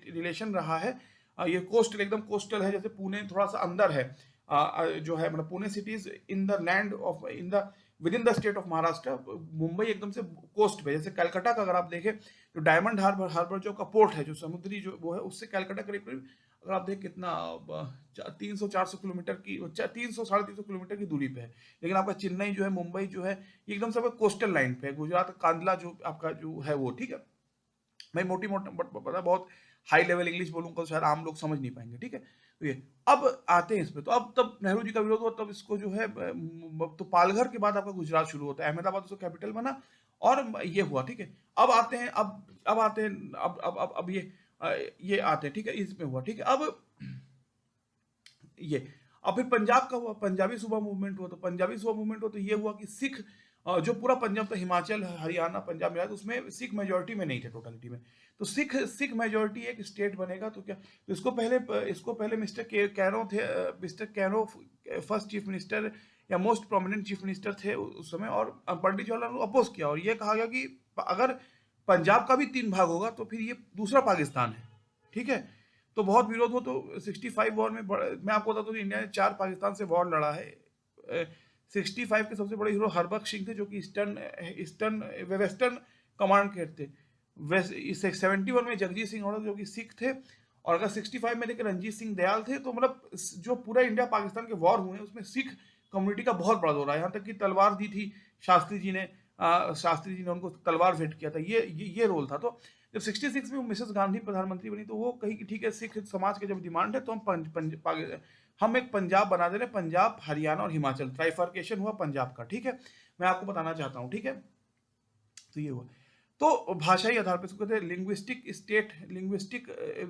रिलेशन रहा है। ये कोस्टल, एकदम कोस्टल है, जैसे पुणे थोड़ा सा अंदर है, जो है मतलब Pune cities in the land of in the with in the state of Maharashtra. Mumbai एकदम से कोस्ट पे, जैसे कलकत्ता का अगर आप देखें, जो डायमंड हार्बर जो का पोर्ट है, जो समुद्री जो वो है, उससे कलकत्ता करीब करीब अगर आप देखें कितना 300-400 किलोमीटर की, 300-350 किलोमीटर की दूरी पे है। लेकिन आपका चेन्नई जो है, मुंबई जो है, ये एकदम से कोस्टल लाइन पे है। गुजरात कांदला जो आपका जो है वो, ठीक है। मैं मोटी पता बहुत हाई लेवल इंग्लिश बोलूंगा तो शायद आम लोग समझ नहीं पाएंगे, ठीक है। तो ये अब आते हैं इसमें। तो अब तब नेहरू जी का विरोध हुआ, तब इसको जो है तो पालघर के बाद आपका गुजरात शुरू होता है, अहमदाबाद उसका कैपिटल बना, और ये हुआ, ठीक है। अब आते हैं अब आते हैं अब ये आते हैं, ठीक है, इसमें हुआ, ठीक है। ये अब फिर पंजाब का हुआ, पंजाबी सुबह मूवमेंट हुआ। तो पंजाबी सुबह मूवमेंट हुआ तो ये हुआ कि सिख, जो पूरा पंजाब था, हिमाचल, हरियाणा, पंजाब मिला, तो उसमें सिख मेजोरिटी में नहीं थे टोटलिटी में। तो सिख मेजोरिटी एक स्टेट बनेगा, तो क्या, तो इसको पहले mister Kairon first chief minister या मोस्ट प्रोमिनेंट चीफ मिनिस्टर थे उस समय, और पंडित जवाहरलाल नेहरू अपोज किया, और ये कहा गया कि अगर पंजाब का भी 3 भाग होगा तो फिर ये दूसरा पाकिस्तान है, ठीक है। तो बहुत विरोध हो, तो 65 वॉर में मैं आपको बताता हूँ कि इंडिया ने 4 पाकिस्तान से वॉर लड़ा है। 65 के सबसे बड़े हीरो हरबख्श सिंह थे, जो कि वेस्टर्न कमांड के थे। 71 में जगजीत सिंह औरत, जो कि सिख थे, और अगर 65 में देखें रंजीत सिंह दयाल थे। तो मतलब जो पूरा इंडिया पाकिस्तान के वॉर हुए हैं, उसमें सिख कम्युनिटी का बहुत बड़ा रोल है। यहाँ तक कि तलवार दी थी शास्त्री जी ने उनको तलवार भेंट किया था, ये रोल था। तो जब 66 में मिसेस गांधी प्रधानमंत्री बनी, तो वो कही कि ठीक है, सिख समाज की जब डिमांड है तो हम एक पंजाब बना दे रहे, पंजाब, हरियाणा और हिमाचल, ट्राइफर्केशन हुआ पंजाब का, ठीक है। मैं आपको बताना चाहता हूँ, ठीक है। तो ये हुआ। तो भाषाई आधार पर इसको कहते हैं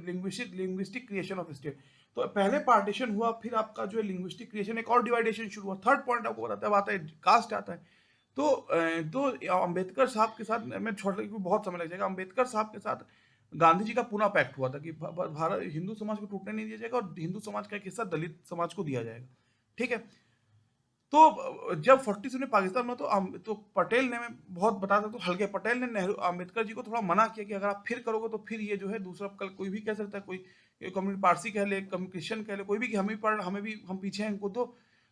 लिंग्विस्टिक क्रिएशन ऑफ स्टेट। तो पहले पार्टीशन हुआ, फिर आपका जो है लिंग्विस्टिक क्रिएशन, एक और डिवाइडेशन शुरू हुआ। थर्ड पॉइंट आपको बताता है, आता है कास्ट आता है। तो अंबेडकर साहब के साथ, मैं छोड़ बहुत समय लग जाएगा, अंबेडकर साहब के साथ गांधी जी का पुनः पैक्ट हुआ था कि भारत हिंदू समाज को टूटने नहीं दिया जाएगा, और हिंदू समाज का एक हिस्सा दलित समाज को दिया जाएगा, ठीक है। तो जब 47 में पाकिस्तान में तो पटेल ने, मैं बहुत बता सकता हूँ हल्के, पटेल ने नेहरू अम्बेडकर जी को थोड़ा मना किया कि अगर आप फिर करोगे तो फिर ये जो है दूसरा कल कोई भी कह सकता है, कोई कम्युनिस्ट पारसी कह ले, क्रिश्चियन कह ले, कोई भी कि हमें भी हम पीछे हैं इनको, तो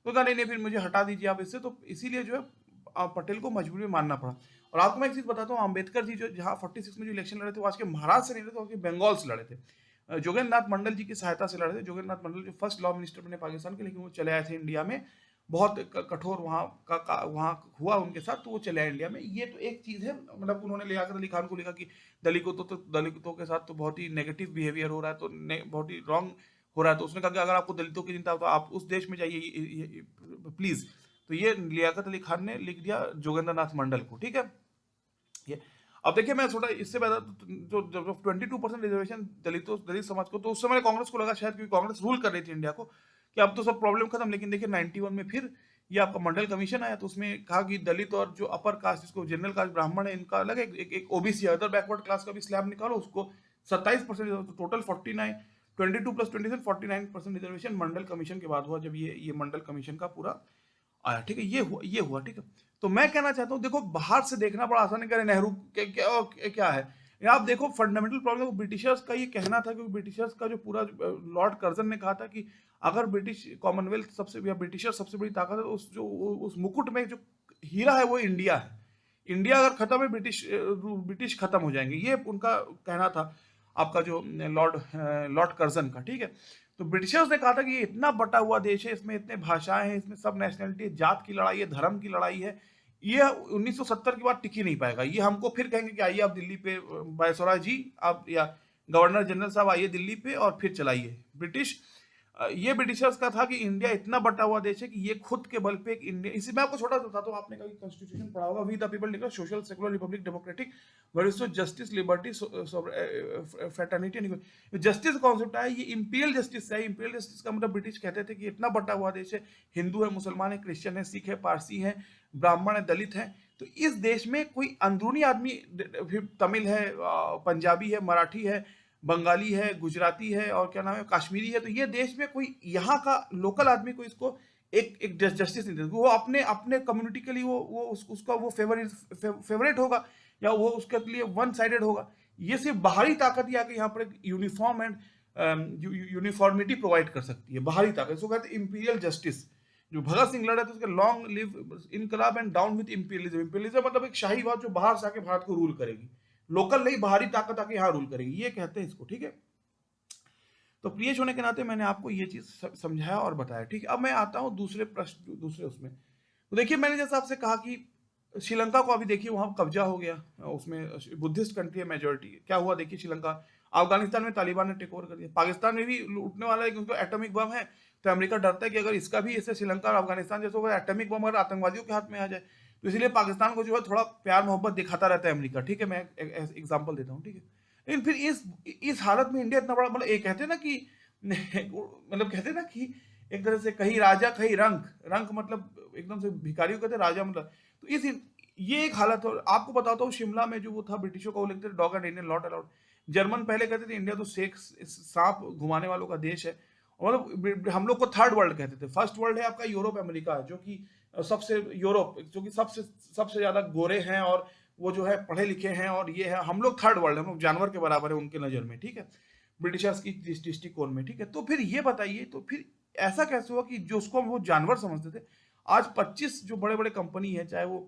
कहा नहीं नहीं फिर मुझे हटा दीजिए आप इससे। तो इसीलिए जो है पटेल को मजबूरी में मानना पड़ा। और आपको मैं एक चीज बताता हूँ, अम्बेडकर जी जो जहाँ 46 में जो इलेक्शन लड़े थे वो आज के महाराष्ट्र से नहीं लड़े थे, आज के बंगाल से लड़े थे। जोगेंद्र नाथ मंडल जी की सहायता से लड़े थे। जोगेंद्र नाथ मंडल जो फर्स्ट लॉ मिनिस्टर बने पाकिस्तान के, लेकिन वो चले आए थे इंडिया में, बहुत कठोर वहाँ हुआ उनके साथ, तो वो चले आए इंडिया में। ये तो एक चीज़ है, मतलब उन्होंने लियाकत अली खान को लिखा कि दलितों के साथ तो बहुत ही नेगेटिव बिहेवियर हो रहा है, तो बहुत ही रॉन्ग हो रहा है, तो उसने कहा कि अगर आपको दलितों की चिंता हो तो आप उस देश में जाइए प्लीज। तो ये लियाकत अली खान ने लिख दिया जोगेंद्र नाथ मंडल को, ठीक है। ये अब देखिए, मैं थोड़ा इससे पहले जो 22% रिजर्वेशन दलित समाज को, तो उस समय कांग्रेस को लगा शायद, क्योंकि कांग्रेस रूल कर रही थी इंडिया को, कि अब तो सब प्रॉब्लम खत्म। लेकिन देखिए 91 में फिर ये आपका मंडल कमीशन आया, तो उसमें कहा कि दलित और जो अपर कास्ट, जिसको जनरल कास्ट ब्राह्मण है, इनका अलग एक ओबीसी अदर बैकवर्ड क्लास का भी स्लैब निकालो, उसको 27%, टोटल 49, 22 प्लस 27 49% रिजर्वेशन मंडल कमीशन के बाद हुआ, जब ये मंडल कमीशन का पूरा आया, ठीक है। ये हुआ ठीक है। तो मैं कहना चाहता हूँ, देखो बाहर से देखना बड़ा आसान है, कह रहे नेहरू क्या है। आप देखो फंडामेंटल प्रॉब्लम ब्रिटिशर्स का ये कहना था, क्योंकि ब्रिटिशर्स का जो पूरा लॉर्ड कर्जन ने कहा था कि अगर ब्रिटिश कॉमनवेल्थ सबसे या ब्रिटिशर सबसे बड़ी ताकत है, तो उस मुकुट में जो हीरा है वो इंडिया है। इंडिया अगर खत्म है, ब्रिटिश खत्म हो जाएंगे, ये उनका कहना था, आपका जो लॉर्ड कर्जन का, ठीक है। तो ब्रिटिशर्स ने कहा था कि ये इतना बटा हुआ देश है, इसमें इतने भाषाएं हैं, इसमें सब नेशनलिटी, जात की लड़ाई है, धर्म की लड़ाई है, ये 1970 के बाद टिक ही नहीं पाएगा। ये हमको फिर कहेंगे कि आइए आप दिल्ली पे, वायसराय जी आप या गवर्नर जनरल साहब आइए दिल्ली पे और फिर चलाइए ब्रिटिश। ये ब्रिटिशर्स का था कि इंडिया इतना बटा हुआ देश है कि ये खुद के बल पे एक इंडिया, इसी में आपको छोटा सा बताता हूँ, आपने कभी कॉन्स्टिट्यूशन पढ़ा होगा, वी द पीपल लिखा, social secular Republic democratic versus justice liberty fraternity. Justice concept है, ये इंपीरियल जस्टिस है। इंपीरियल जस्टिस का मतलब ब्रिटिश कहते थे कि इतना बटा हुआ देश है, हिंदू है, मुसलमान है, क्रिश्चियन है, सिख है, पारसी है, ब्राह्मण है, दलित है, तो इस देश में कोई अंदरूनी आदमी, तमिल है, पंजाबी है, मराठी है, बंगाली है, गुजराती है, और क्या नाम है, कश्मीरी है, तो ये देश में कोई यहाँ का लोकल आदमी को इसको एक जस्टिस नहीं देता। वो अपने अपने कम्युनिटी के लिए उसका वो फेवरेट होगा, या वो उसके लिए वन साइडेड होगा। ये सिर्फ बाहरी ताकत ही आके यहाँ पर एक यूनिफॉर्म एंड यूनिफॉर्मिटी प्रोवाइड कर सकती है, बाहरी ताकत, इसको कहते हैं इंपीरियल जस्टिस। जो भगत सिंह लड़ा था उसके लॉन्ग लिव इनकलाब and down with imperialism. Imperialism मतलब एक शाहीवाद जो बाहर से आके भारत को रूल करेगी, लोकल नहीं, बाहरी ताकत आके यहाँ रूल करेगी, ये कहते हैं इसको, ठीक है। तो पीएच होने के नाते मैंने आपको ये चीज समझाया और बताया, ठीक है। अब मैं आता हूँ दूसरे प्रश्न, दूसरे उसमें। तो देखिए, मैंने जैसा आपसे कहा कि श्रीलंका को अभी देखिए वहां कब्जा हो गया, उसमें बुद्धिस्ट कंट्री है मेजोरिटी, क्या हुआ देखिए श्रीलंका। अफगानिस्तान में तालिबान ने टेक ओवर कर दिया, पाकिस्तान में भी लूटने वाला है क्योंकि एटॉमिक बम है, तो अमेरिका डरता है कि अगर इसका भी ऐसे श्रीलंका और अफगानिस्तान जैसे होगा, एटॉमिक बम अगर आतंकवादियों के हाथ में आ जाए, तो इसलिए पाकिस्तान को जो है थोड़ा प्यार मोहब्बत दिखाता रहता है अमेरिका, ठीक है। मैं एग्जाम्पल देता हूँ, ठीक है। लेकिन फिर इस हालत में इंडिया इतना बड़ा, मतलब एक कहते हैं ना कि मतलब कहते हैं ना कि एक तरह से कहीं राजा कहीं रंक, रंक मतलब एकदम से भिखारियों कहते हैं, राजा मतलब। तो ये एक हालत है। आपको बताता हूँ, शिमला में जो वो था, ब्रिटिशों का वो लिखते थे dog and Indian not allowed. German पहले कहते थे इंडिया तो सांप घुमाने वालों का देश है, और मतलब हम लोग को थर्ड वर्ल्ड कहते थे। फर्स्ट वर्ल्ड है आपका यूरोप अमेरिका, जो कि सबसे यूरोप जो कि सबसे सबसे ज्यादा गोरे हैं, और वो जो है पढ़े लिखे हैं, और ये है, हम लोग थर्ड वर्ल्ड, हम लोग जानवर के बराबर है उनके नजर में, ठीक है, ब्रिटिशर्स की दृष्टिकोण में, ठीक है। तो फिर ये बताइए, तो फिर ऐसा कैसे हुआ कि जो उसको वो जानवर समझते थे, आज 25 जो बड़े बड़े कंपनी है, चाहे वो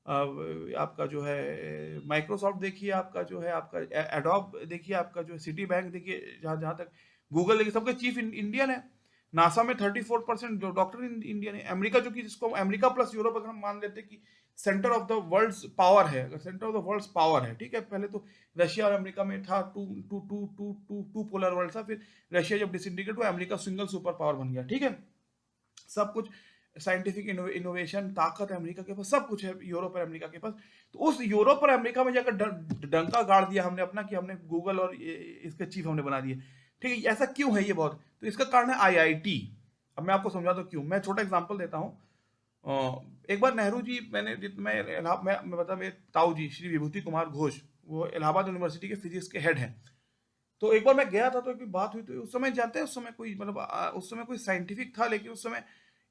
आपका जो है माइक्रोसॉफ्ट देखिए, आपका जो है आपका एडोब देखिए, आपका जो है सिटी बैंक देखिए, जहाँ जहाँ तक गूगल देखिए, सबके चीफ इंडियन है। नासा में 34% जो डॉक्टर इंडियन है। अमेरिका जो कि जिसको अमेरिका प्लस यूरोप अगर हम मान लेते हैं कि centre of the world's power है, अगर centre of the world's power है, ठीक है। पहले तो रशिया और अमेरिका में था, two two two two two two polar world था, फिर रशिया जब डिसइंटीग्रेट हुआ, अमेरिका सिंगल सुपर पावर बन गया, ठीक है। सब कुछ साइंटिफिक इनोवेशन, ताकत अमेरिका के पास, सब कुछ है यूरोप और अमेरिका के पास। तो उस यूरोप और अमेरिका में जाकर डंका गाड़ दिया हमने अपना, कि हमने गूगल और इसके चीफ हमने बना दिए, ठीक है। ऐसा क्यों है ये बहुत, तो इसका कारण है आईआईटी। अब मैं आपको समझाता हूँ क्यों। मैं छोटा एग्जांपल देता हूँ। एक बार नेहरू जी, मैं बता, मेरे ताऊ जी श्री विभूति कुमार घोष, वो इलाहाबाद यूनिवर्सिटी के फिजिक्स के हेड हैं। तो एक बार मैं गया था, तो एक बात हुई, तो उस समय जानते हैं, उस समय कोई मतलब उस समय कोई साइंटिफिक था, लेकिन उस समय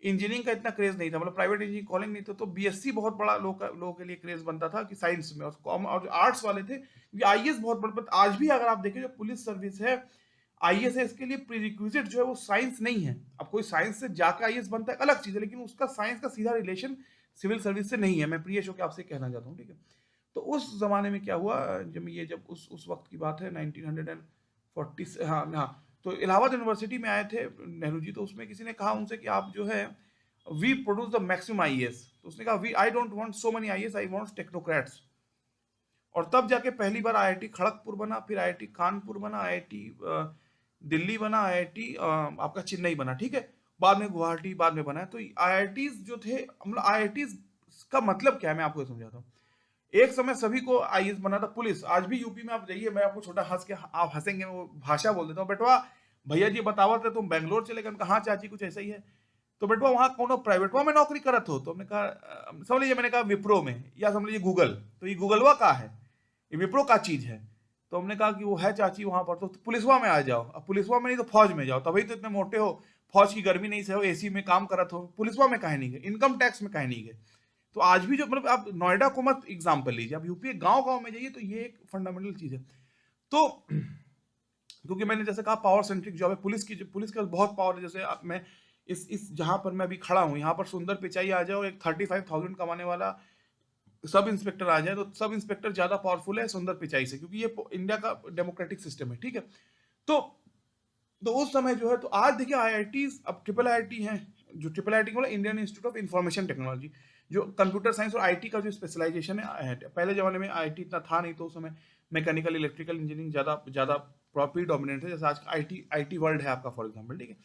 इंजीनियरिंग का इतना क्रेज नहीं था, मतलब प्राइवेट इंजीनियरिंग कॉलेज नहीं था, तो बीएससी बहुत बड़ा लोगों के लिए क्रेज बनता था कि साइंस में, और जो आर्ट्स वाले थे क्योंकि आईएएस बहुत बड़ा। आज भी अगर आप देखें जो पुलिस सर्विस है, आईएएस है, इसके लिए प्रीरिक्विजिट जो है वो साइंस नहीं है। अब कोई साइंस से जाकर आईएएस बनता है अलग चीज है, लेकिन उसका साइंस का सीधा रिलेशन सिविल सर्विस से नहीं है। मैं प्रियेश होकर आपसे कहना चाहता हूँ, ठीक है। तो उस जमाने में क्या हुआ, जब उस वक्त की बात है 1940 हाँ हाँ, तो इलाहाबाद यूनिवर्सिटी में आए थे नेहरू जी, तो उसमें किसी ने कहा उनसे कि आप जो है we produce the maximum IAS. तो उसने कहा we I don't want so many IAS, I want technocrats. और तब जाके पहली बार आईआईटी खड़गपुर बना, फिर आईआईटी कानपुर बना, आईआईटी दिल्ली बना, आईआईटी आपका चेन्नई बना, ठीक है। बाद में गुवाहाटी बाद में बना है। तो आईआईटीज जो थे, मतलब आईआईटीज का मतलब क्या है मैं आपको समझाता हूँ। एक समय सभी को आईएएस बना था पुलिस। आज भी यूपी में आप जाइए, मैं आपको छोटा हंस के, आप हंसेंगे, वो भाषा बोल देता हूँ, बेटवा भैया जी बतावत है तुम बैंगलोर चले गए। कहा हाँ चाची कुछ ऐसा ही है। तो बेटवा वहां कौन प्राइवेटवा में नौकरी करत हो? तो हमने कहा समझ लीजिए, मैंने कहा विप्रो में, या समझ लीजिए गूगल। तो ये गूगलवा का है, ये विप्रो का चीज है। तो हमने कहा कि वो है चाची वहां पर, तो पुलिसवा में आ जाओ। अब पुलिसवा में नहीं तो फौज में जाओ, तभी तो इतने मोटे हो, फौज की गर्मी नहीं सहो, एसी में काम करत हो, पुलिसवा में काहे नहीं गए, इनकम टैक्स में काहे नहीं गए। तो आज भी जो, मतलब आप नोएडा को मत एग्जाम्पल लीजिए, आप यूपी गांव गांव में जाइए, तो ये एक फंडामेंटल चीज है। तो क्योंकि मैंने जैसे कहा पावर सेंट्रिक जॉब है पुलिस की, पुलिस के पास बहुत पावर है। जैसे आप, मैं इस जहां पर मैं अभी खड़ा हूं, यहाँ पर सुंदर पिचाई आ जाए और एक 35,000 कमाने वाला सब इंस्पेक्टर आ जाए, तो सब इंस्पेक्टर ज्यादा पावरफुल है सुंदर पिचाई से, क्योंकि ये इंडिया का डेमोक्रेटिक सिस्टम है, ठीक है। तो उस समय जो है, तो आज देखिए आईआईटी, अब ट्रिपल आईआईटी है, जो ट्रिपल आईआईटी मतलब Indian institute of information technology, जो कंप्यूटर साइंस और आईटी का जो स्पेशलाइजेशन है। पहले जमाने में आईटी इतना था नहीं, तो उस समय मैकेनिकल इलेक्ट्रिकल इंजीनियरिंग ज्यादा ज्यादा प्रॉपर डोमिनेंट है, जैसे आज का आईटी वर्ल्ड है आपका फॉर एग्जाम्पल, ठीक है।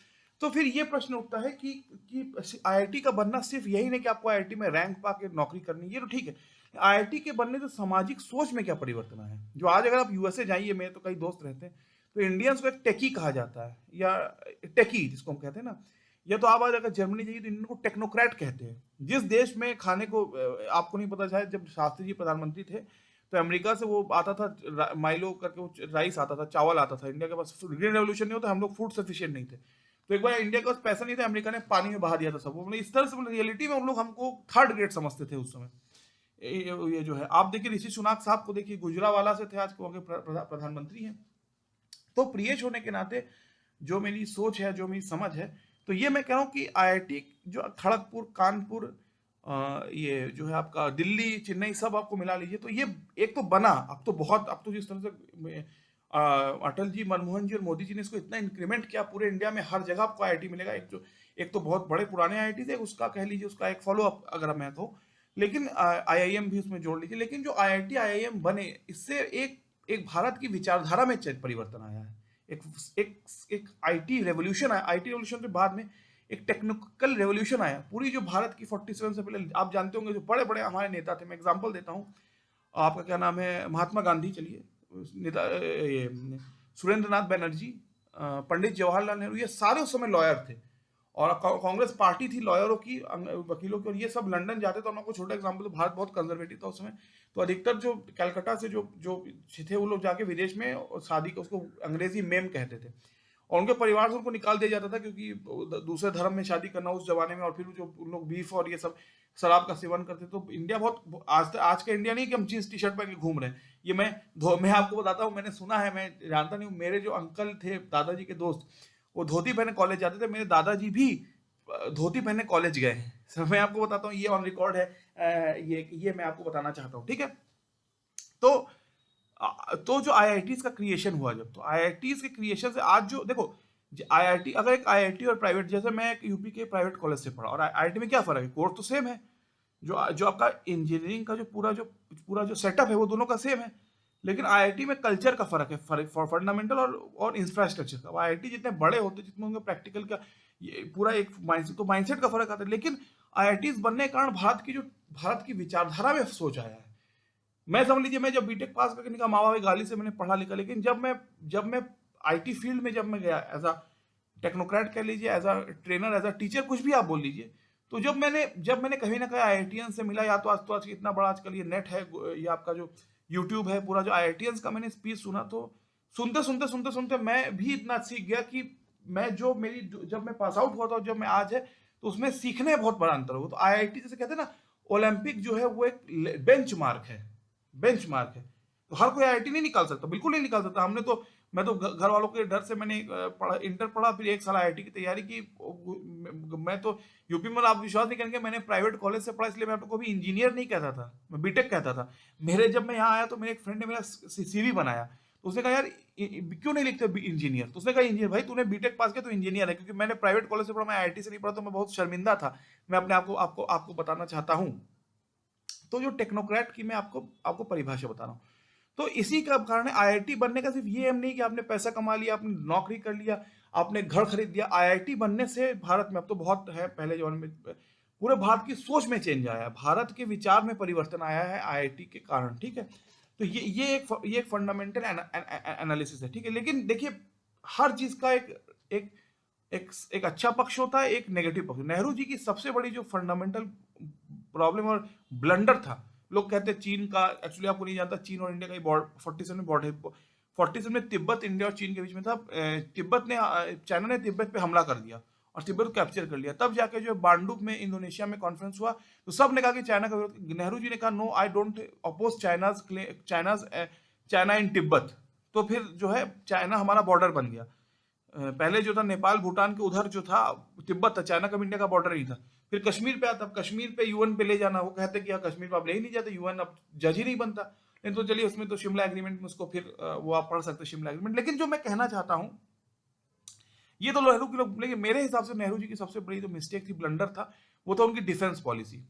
तो फिर ये प्रश्न उठता है कि आईआईटी का बनना सिर्फ यही नहीं कि आपको आईआईटी में रैंक पा के नौकरी करनी, ये तो ठीक है। आईआईटी के बनने से सामाजिक सोच में क्या परिवर्तन आया है, जो आज अगर आप यूएसए जाइए, मेरे तो कई दोस्त रहते हैं, तो इंडियंस को एक टेकी कहा जाता है, या टेकी जिसको हम कहते हैं ना, या तो आप आज अगर जर्मनी जाइए तो इनको टेक्नोक्रेट कहते हैं। जिस देश में खाने को, आपको नहीं पता शायद, जब शास्त्री जी प्रधानमंत्री थे तो अमेरिका से वो आता था माइलो करके, वो राइस आता था, चावल आता था। इंडिया के पास ग्रीन रेवोल्यूशन नहीं होता, हम लोग फूड सफिशिएंट नहीं थे, तो एक बार इंडिया के पास पैसा नहीं था, अमेरिका ने पानी में बहा दिया था सब। मतलब इस तरह से रियलिटी में हम लोग हमको थर्ड ग्रेड समझते थे उस समय। ये जो है, आप देखिए ऋषि सुनाक साहब को देखिए, गुजरावाला से थे, आज को प्रधानमंत्री हैं। तो प्रियेश होने के नाते जो मेरी सोच है, जो मेरी समझ है, तो ये मैं कह रहा हूँ कि आईआईटी जो खड़गपुर, कानपुर, ये जो है आपका दिल्ली, चेन्नई, सब आपको मिला लीजिए, तो ये एक तो बना, अब तो बहुत, अब तो जिस तरह से अटल जी, मनमोहन जी और मोदी जी ने इसको इतना इंक्रीमेंट किया, पूरे इंडिया में हर जगह आपको आईआईटी मिलेगा। एक तो बहुत बड़े पुराने आईआईटी थे, उसका कह लीजिए, उसका एक फॉलो अप अगर मैं कहूँ, लेकिन आईआईएम भी उसमें जोड़ लीजिए। लेकिन जो आईआईटी आईआईएम बने, इससे एक भारत की विचारधारा में परिवर्तन आया है। एक एक एक आईटी रेवोल्यूशन आया। आईटी रेवोल्यूशन के बाद में एक टेक्निकल रेवोल्यूशन आया। पूरी जो भारत की 47 से पहले, आप जानते होंगे, जो बड़े बड़े हमारे नेता थे, मैं एग्जांपल देता हूँ, आपका क्या नाम है, महात्मा गांधी, चलिए नेता, ये सुरेंद्र नाथ बनर्जी, पंडित जवाहरलाल नेहरू, ये सारे उस समय लॉयर थे, और कांग्रेस पार्टी थी लॉयरों की, वकीलों की, और ये सब लंदन जाते थे। और मैं आपको छोटा एग्जांपल, तो भारत बहुत कंजर्वेटिव था उस समय, तो अधिकतर जो कलकत्ता से जो जो थे, वो लोग जाके विदेश में शादी का, उसको अंग्रेजी मेम कहते थे, और उनके परिवार से उनको निकाल दिया जाता था, क्योंकि दूसरे धर्म में शादी करना उस जमाने में, और फिर जो उन लोग बीफ और ये सब शराब का सेवन करते। तो इंडिया बहुत, आज का इंडिया नहीं कि हम जींस टी शर्ट पहन के घूम रहे हैं। ये मैं आपको बताता हूँ, मैंने सुना है, मैं जानता नहीं हूँ, मेरे जो अंकल थे, दादाजी के दोस्त, वो धोती पहने कॉलेज जाते थे। मेरे दादाजी भी धोती पहने कॉलेज गए हैं। सर मैं आपको बताता हूँ, ये ऑन रिकॉर्ड है, ये मैं आपको बताना चाहता हूँ, ठीक है। तो जो आईआईटीज का क्रिएशन हुआ, जब, तो आईआईटीज के क्रिएशन से आज जो देखो, आईआईटी, अगर एक आईआईटी और प्राइवेट, जैसे मैं एक यूपी के प्राइवेट कॉलेज से पढ़ा, और आईआईटी में क्या फर्क है, कोर्स तो सेम है। जो आपका इंजीनियरिंग का जो पूरा जो सेटअप है, वो दोनों का सेम है, लेकिन आईआईटी में कल्चर का फर्क है, फंडामेंटल और इंफ्रास्ट्रक्चर का। आईआईटी जितने बड़े होते, जितने उनके प्रैक्टिकल का ये पूरा एक माइंडसेट का फर्क आता है। लेकिन आईआईटीज बनने के कारण भारत की विचारधारा में सोच आया है। मैं समझ लीजिए, मैं जब बीटेक पास करके निकला, माँ बाप की गाली से मैंने पढ़ा लिखा, लेकिन जब मैं आईटी फील्ड में जब मैं गया, एज अ टेक्नोक्रेट कह लीजिए, as a trainer, as a teacher, कुछ भी आप बोल लीजिए, तो जब मैंने कहीं ना कहीं आईआईटीएन से मिला, या तो आज इतना बड़ा आजकल ये नेट है, ये आपका जो यूट्यूब है, पूरा जो आईआईटीएन का मैंने स्पीच सुना, तो सुनते मैं भी इतना सीख गया कि जब मैं पास आउट हुआ था, जब मैं आज है, तो उसमें सीखने में बहुत बड़ा अंतर होगा। तो आईआईटी जैसे कहते हैं ना, ओलंपिक जो है वो एक बेंचमार्क है, बेंचमार्क है। तो हर कोई आईआईटी नहीं निकाल सकता, बिल्कुल नहीं निकाल सकता। हमने तो, मैं तो घर वालों के डर से मैंने पढ़ा, इंटर पढ़ा, फिर 1 साल आईआईटी की तैयारी की। मैं तो यूपी में, आप विश्वास नहीं करेंगे, मैंने प्राइवेट कॉलेज से पढ़ा, इसलिए मैं आपको कभी इंजीनियर नहीं कहता था, मैं बीटेक कहता था। मेरे जब मैं यहाँ आया तो मेरे एक फ्रेंड ने मेरा सीवी बनाया, तो उसने कहा यार क्यों नहीं लिखते इंजीनियर? तो उसने कहा इंजीनियर भाई तूने बीटेक पास किया तो इंजीनियर है, क्योंकि मैंने प्राइवेट कॉलेज से पढ़ा, मैं आईआईटी से नहीं पढ़ा, तो मैं बहुत शर्मिंदा था। मैं अपने आपको आपको आपको बताना चाहता हूँ। तो जो टेक्नोक्रेट की मैं आपको आपको परिभाषा बता रहा हूँ। तो इसी का कारण है, आईआईटी बनने का सिर्फ ये एम नहीं कि आपने पैसा कमा लिया, आपने नौकरी कर लिया, आपने घर खरीद लिया। आईआईटी बनने से भारत में, अब तो बहुत है, पहले जमाने में पूरे भारत की सोच में चेंज आया है, भारत के विचार में परिवर्तन आया है आईआईटी के कारण, ठीक है। तो ये एक फंडामेंटल एनालिसिस है, ठीक है। लेकिन देखिए, हर चीज का एक एक अच्छा पक्ष होता है, एक नेगेटिव पक्ष। नेहरू जी की सबसे बड़ी जो फंडामेंटल प्रॉब्लम और ब्लंडर था, लोग कहते हैं चीन का, एक्चुअली आपको नहीं जानता, चीन और इंडिया का बॉर्डर 47 में बॉर्डर, 47 में तिब्बत इंडिया और चीन के बीच में था। तिब्बत ने, चाइना ने तिब्बत पे हमला कर दिया और तिब्बत को कैप्चर कर लिया। तब जाके जो बांडुप में इंडोनेशिया में कॉन्फ्रेंस हुआ, तो सब ने कहा कि चाइना का विरोध। नेहरू जी ने कहा no, I don't oppose China in Tibet. तो फिर जो है चाइना हमारा बॉर्डर बन गया। पहले जो था नेपाल भूटान के उधर जो था तिब्बत था, चाइना का इंडिया का बॉर्डर नहीं था। फिर कश्मीर पे आता, कश्मीर पे यूएन पे ले जाना, वो कहते कि यार कश्मीर पे आप ले ही नहीं जाते, यूएन अब जज ही नहीं बनता। नहीं तो चलिए, उसमें तो शिमला एग्रीमेंट में उसको फिर वो आप पढ़ सकते शिमला एग्रीमेंट। लेकिन जो मैं कहना चाहता हूँ, ये तो नेहरू की लोग, लेकिन मेरे हिसाब से नेहरू जी की सबसे बड़ी जो मिस्टेक थी, ब्लंडर था, वो था उनकी डिफेंस पॉलिसी,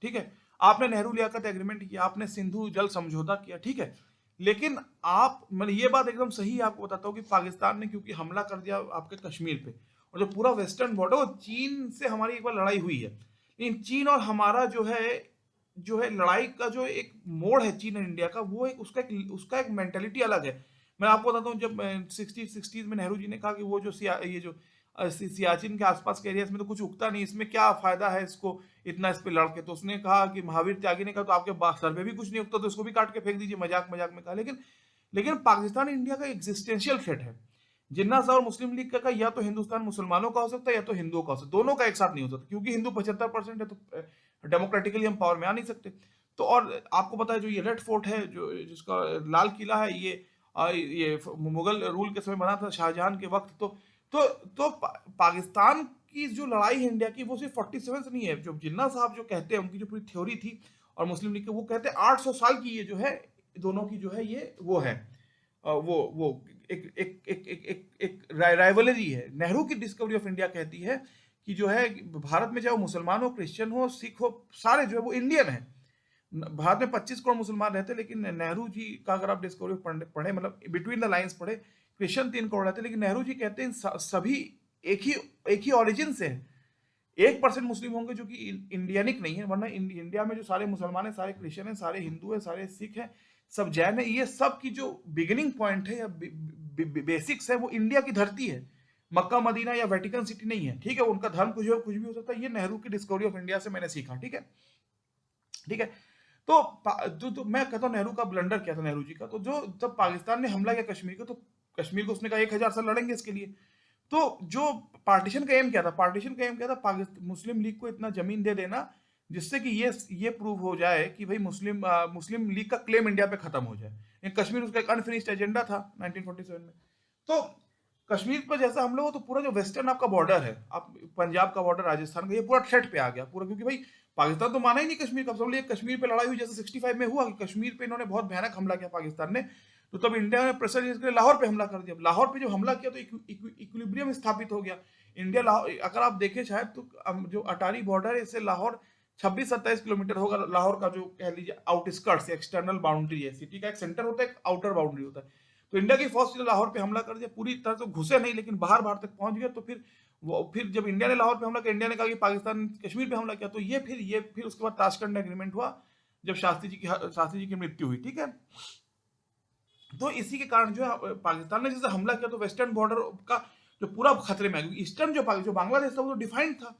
ठीक है। आपने नेहरू लियाकत एग्रीमेंट किया, आपने सिंधु जल समझौता किया, ठीक है। लेकिन आप, मैंने ये बात एकदम सही आपको बताता हूँ कि पाकिस्तान ने क्योंकि हमला कर दिया आपके कश्मीर पे, और जो पूरा वेस्टर्न बॉर्डर, वो चीन से हमारी एक बार लड़ाई हुई है, लेकिन चीन और हमारा जो है लड़ाई का जो एक मोड़ है चीन और इंडिया का, वो एक उसका एक मेंटेलिटी अलग है। मैं आपको बताता हूँ, जब 60s में नेहरू जी ने कहा कि वो जो ये जो सियाचिन के आसपास के एरियाज में तो कुछ उगता नहीं, इसमें क्या फायदा है इसको इतना इस पे लड़के। तो उसने कहा कि महावीर त्यागी ने कहा तो आपके सर पे भी कुछ नहीं उगता, तो इसको भी काट के फेंक दीजिए, मजाक मजाक में कहा। लेकिन पाकिस्तान इंडिया का एक्जिस्टेंशियल थ्रेट है। जिन्ना साहब और मुस्लिम लीग का या तो हिंदुस्तान मुसलमानों का हो सकता है या तो हिंदुओं का हो सकता है, दोनों का एक साथ नहीं हो सकता, क्योंकि हिंदू 75% है, तो डेमोक्रेटिकली हम पावर में आ नहीं सकते। तो और आपको पता है जो ये रेड फोर्ट है, जो जिसका लाल किला है, ये मुगल रूल के समय बना था, शाहजहां के वक्त। पाकिस्तान की जो लड़ाई है इंडिया की, वो सिर्फ 47 से नहीं है। जो जिन्ना साहब जो कहते हैं, उनकी जो पूरी थ्योरी थी, और मुस्लिम लीग के, वो कहते हैं 800 साल की ये जो है, दोनों की जो है ये वो है, वो एक एक एक एक एक, एक राइवलरी है। नेहरू की डिस्कवरी ऑफ इंडिया कहती है कि जो है भारत में चाहे वो मुसलमान हो, क्रिश्चियन हो, सिख हो, सारे जो है वो इंडियन है। भारत में 25 करोड़ मुसलमान रहते, लेकिन नेहरू जी का अगर आप डिस्कवरी पढ़े, मतलब बिटवीन द लाइंस पढ़े, क्रिश्चियन 3 करोड़ रहते, लेकिन नेहरू जी कहते हैं सभी एक ही ऑरिजिन से है। 1% मुस्लिम होंगे जो कि इंडियनिक नहीं है, वरना इंडिया में जो सारे मुसलमान हैं, सारे क्रिश्चियन हैं, सारे हिंदू हैं, सारे सिख हैं, सब जैन है, ये सब की जो बिगिनिंग पॉइंट है या बेसिक्स है, वो इंडिया की धरती है। मक्का मदीना या वेटिकन सिटी नहीं है, ठीक है। उनका धर्म कुछ भी हो सकता है। ये नेहरू की डिस्कवरी ऑफ इंडिया से मैंने सीखा, ठीक है, ठीक है। तो मैं कहता हूँ नेहरू का ब्लंडर क्या था, नेहरू जी का, तो जो जब पाकिस्तान ने हमला किया कश्मीर को, तो कश्मीर को उसने कहा 1000 साल लड़ेंगे इसके लिए। तो जो पार्टीशन का एम क्या था, पार्टीशन का एम क्या था, पाकिस्तान मुस्लिम लीग को इतना जमीन दे देना जिससे कि ये प्रूव हो जाए कि भाई मुस्लिम लीग का क्लेम इंडिया पे खत्म हो जाए। कश्मीर उसका एक अनफिनिश्ड एजेंडा था 1947 में। तो कश्मीर पर जैसा हम लोग, तो पूरा जो वेस्टर्न आपका बॉर्डर है, आप पंजाब का बॉर्डर, राजस्थान का, ये पूरा थ्रेट पे आ गया पूरा, क्योंकि भाई पाकिस्तान तो माना ही नहीं कश्मीर का। समझ लीजिए कश्मीर पे लड़ाई हुई जैसे 65 में हुआ कि कश्मीर पे इन्होंने बहुत भयानक हमला किया पाकिस्तान ने, तो तब इंडिया ने प्रेशर के लिए लाहौर पे हमला कर दिया। लाहौर पे जब हमला किया तो इक्विलिब्रियम स्थापित हो गया। इंडिया लाहौर, अगर आप देखें शायद, तो जो अटारी बॉर्डर है, इससे लाहौर 26-27 किलोमीटर होगा। लाहौर का जो कह लीजिए आउटस्कर्ट्स, एक्सटर्नल बाउंड्री है, सिटी का एक सेंटर होता है, एक आउटर बाउंड्री होता है। तो इंडिया की फौज ने लाहौर पे हमला कर दिया, पूरी तरह से घुसे नहीं, लेकिन बाहर तक पहुंच गया। तो फिर जब इंडिया ने लाहौर पे हमला किया, इंडिया ने कहा कि पाकिस्तान कश्मीर पे हमला किया, तो ये फिर उसके बाद ताशकंद एग्रीमेंट हुआ, जब शास्त्री जी की मृत्यु हुई, ठीक है। तो इसी के कारण जो है पाकिस्तान ने जैसे हमला किया, तो वेस्टर्न बॉर्डर का जो पूरा खतरे में आ गया। ईस्टर्न जो बांग्लादेश था वो तो डिफाइंड था,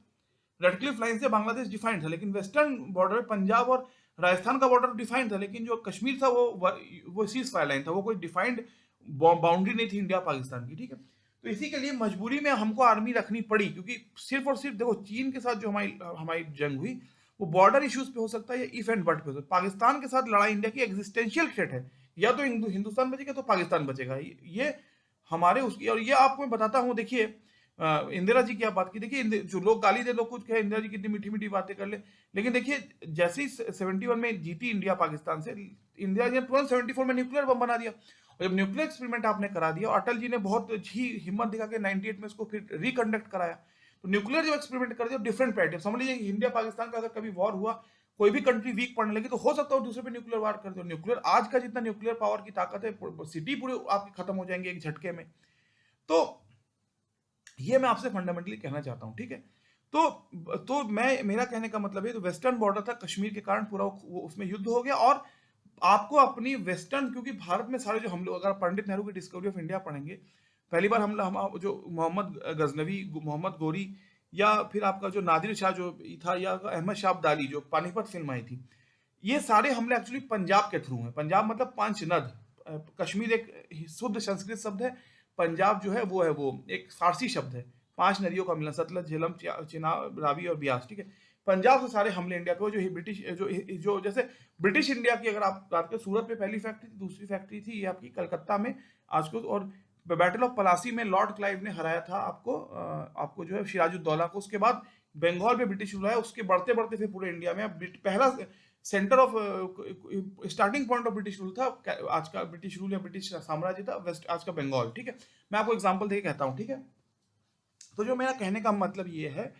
रेड क्लिफ लाइन से बांग्लादेश डिफाइंड था, लेकिन वेस्टर्न बॉर्डर पंजाब और राजस्थान का बॉर्डर डिफाइंड था, लेकिन जो कश्मीर था वो सीज फायर लाइन था, वो कोई डिफाइंड बाउंड्री नहीं थी इंडिया पाकिस्तान की, ठीक है। तो इसी के लिए मजबूरी में हमको आर्मी रखनी पड़ी, क्योंकि सिर्फ और सिर्फ देखो चीन के साथ जो हमारी हमारी जंग हुई वो बॉर्डर इश्यूज पे हो सकता है या इफ एंड बट पे हो सकता है। पाकिस्तान के साथ लड़ाई इंडिया की एग्जिस्टेंशियल थ्रेट है, या तो हिंदुस्तान बचेगा तो पाकिस्तान बचेगा। ये हमारे उसकी, और ये आपको मैं बताता हूँ। देखिए इंदिरा जी की आप बात की, देखिए जो लोग गाली दे, लोग कुछ कहे इंदिरा जी कितनी मीठी मीठी बातें कर ले, लेकिन देखिए जैसे ही 71 में जीती इंडिया पाकिस्तान से, इंदिरा जी ने तुरंत 74 में न्यूक्लियर बम बना दिया। और जब न्यूक्लियर एक्सपेरिमेंट आपने करा दिया, अटल जी ने बहुत ही हिम्मत दिखा के 98 में इसको फिर रिकंडक्ट कराया। तो न्यूक्लियर जब एक्सपेरिमेंट कर दिया डिफरेंट पैटर्न, समझ लीजिए इंडिया पाकिस्तान का अगर कभी वॉर हुआ, कोई भी कंट्री वीक पड़ने लगी, तो हो सकता है दूसरे पे न्यूक्लियर वार कर दो। न्यूक्लियर आज का जितना न्यूक्लियर पावर की ताकत है, सिटी पूरे आपकी खत्म हो जाएंगे एक झटके में। तो ये मैं आपसे फंडामेंटली कहना चाहता हूं, ठीक है। तो मैं, मेरा कहने का मतलब है, तो वेस्टर्न बॉर्डर था, कश्मीर के कारण पूरा उसमें युद्ध हो गया। और आपको अपनी वेस्टर्न, क्योंकि भारत में सारे जो हम लोग अगर पंडित नेहरू की डिस्कवरी ऑफ इंडिया पढ़ेंगे, पहली बार हम जो मोहम्मद गजनवी, मोहम्मद गोरी, या फिर आपका जो नादिर शाह जो था, या अहमद शाह अब्दाली जो पानीपत फिल्म आई थी, ये सारे हमले एक्चुअली पंजाब के थ्रू हैं। पंजाब मतलब पांच नद, कश्मीर एक शुद्ध संस्कृत शब्द है, पंजाब जो है वो एक फारसी शब्द है, पांच नदियों का मिलन, सतलज, झेलम, चिनाब, रावी और ब्यास, ठीक है। पंजाब से सारे हमले इंडिया पे, जो ब्रिटिश जो जैसे ब्रिटिश इंडिया की अगर आप बात करें, सूरत पे पहली फैक्ट्री थी, दूसरी फैक्ट्री थी ये आपकी कलकत्ता में आज को। और बैटल ऑफ पलासी में लॉर्ड क्लाइव ने हराया था आपको जो है सिराजुद्दौला को। उसके बाद बंगाल में ब्रिटिश रूल आया, उसके बढ़ते बढ़ते फिर पूरे इंडिया में पहला centre of starting point of British rule था, आज का ब्रिटिश रूल या ब्रिटिश साम्राज्य था वेस्ट, आज का बंगाल, ठीक है। मैं आपको एग्जांपल देके कहता हूँ, ठीक है। तो जो मेरा कहने का मतलब ये है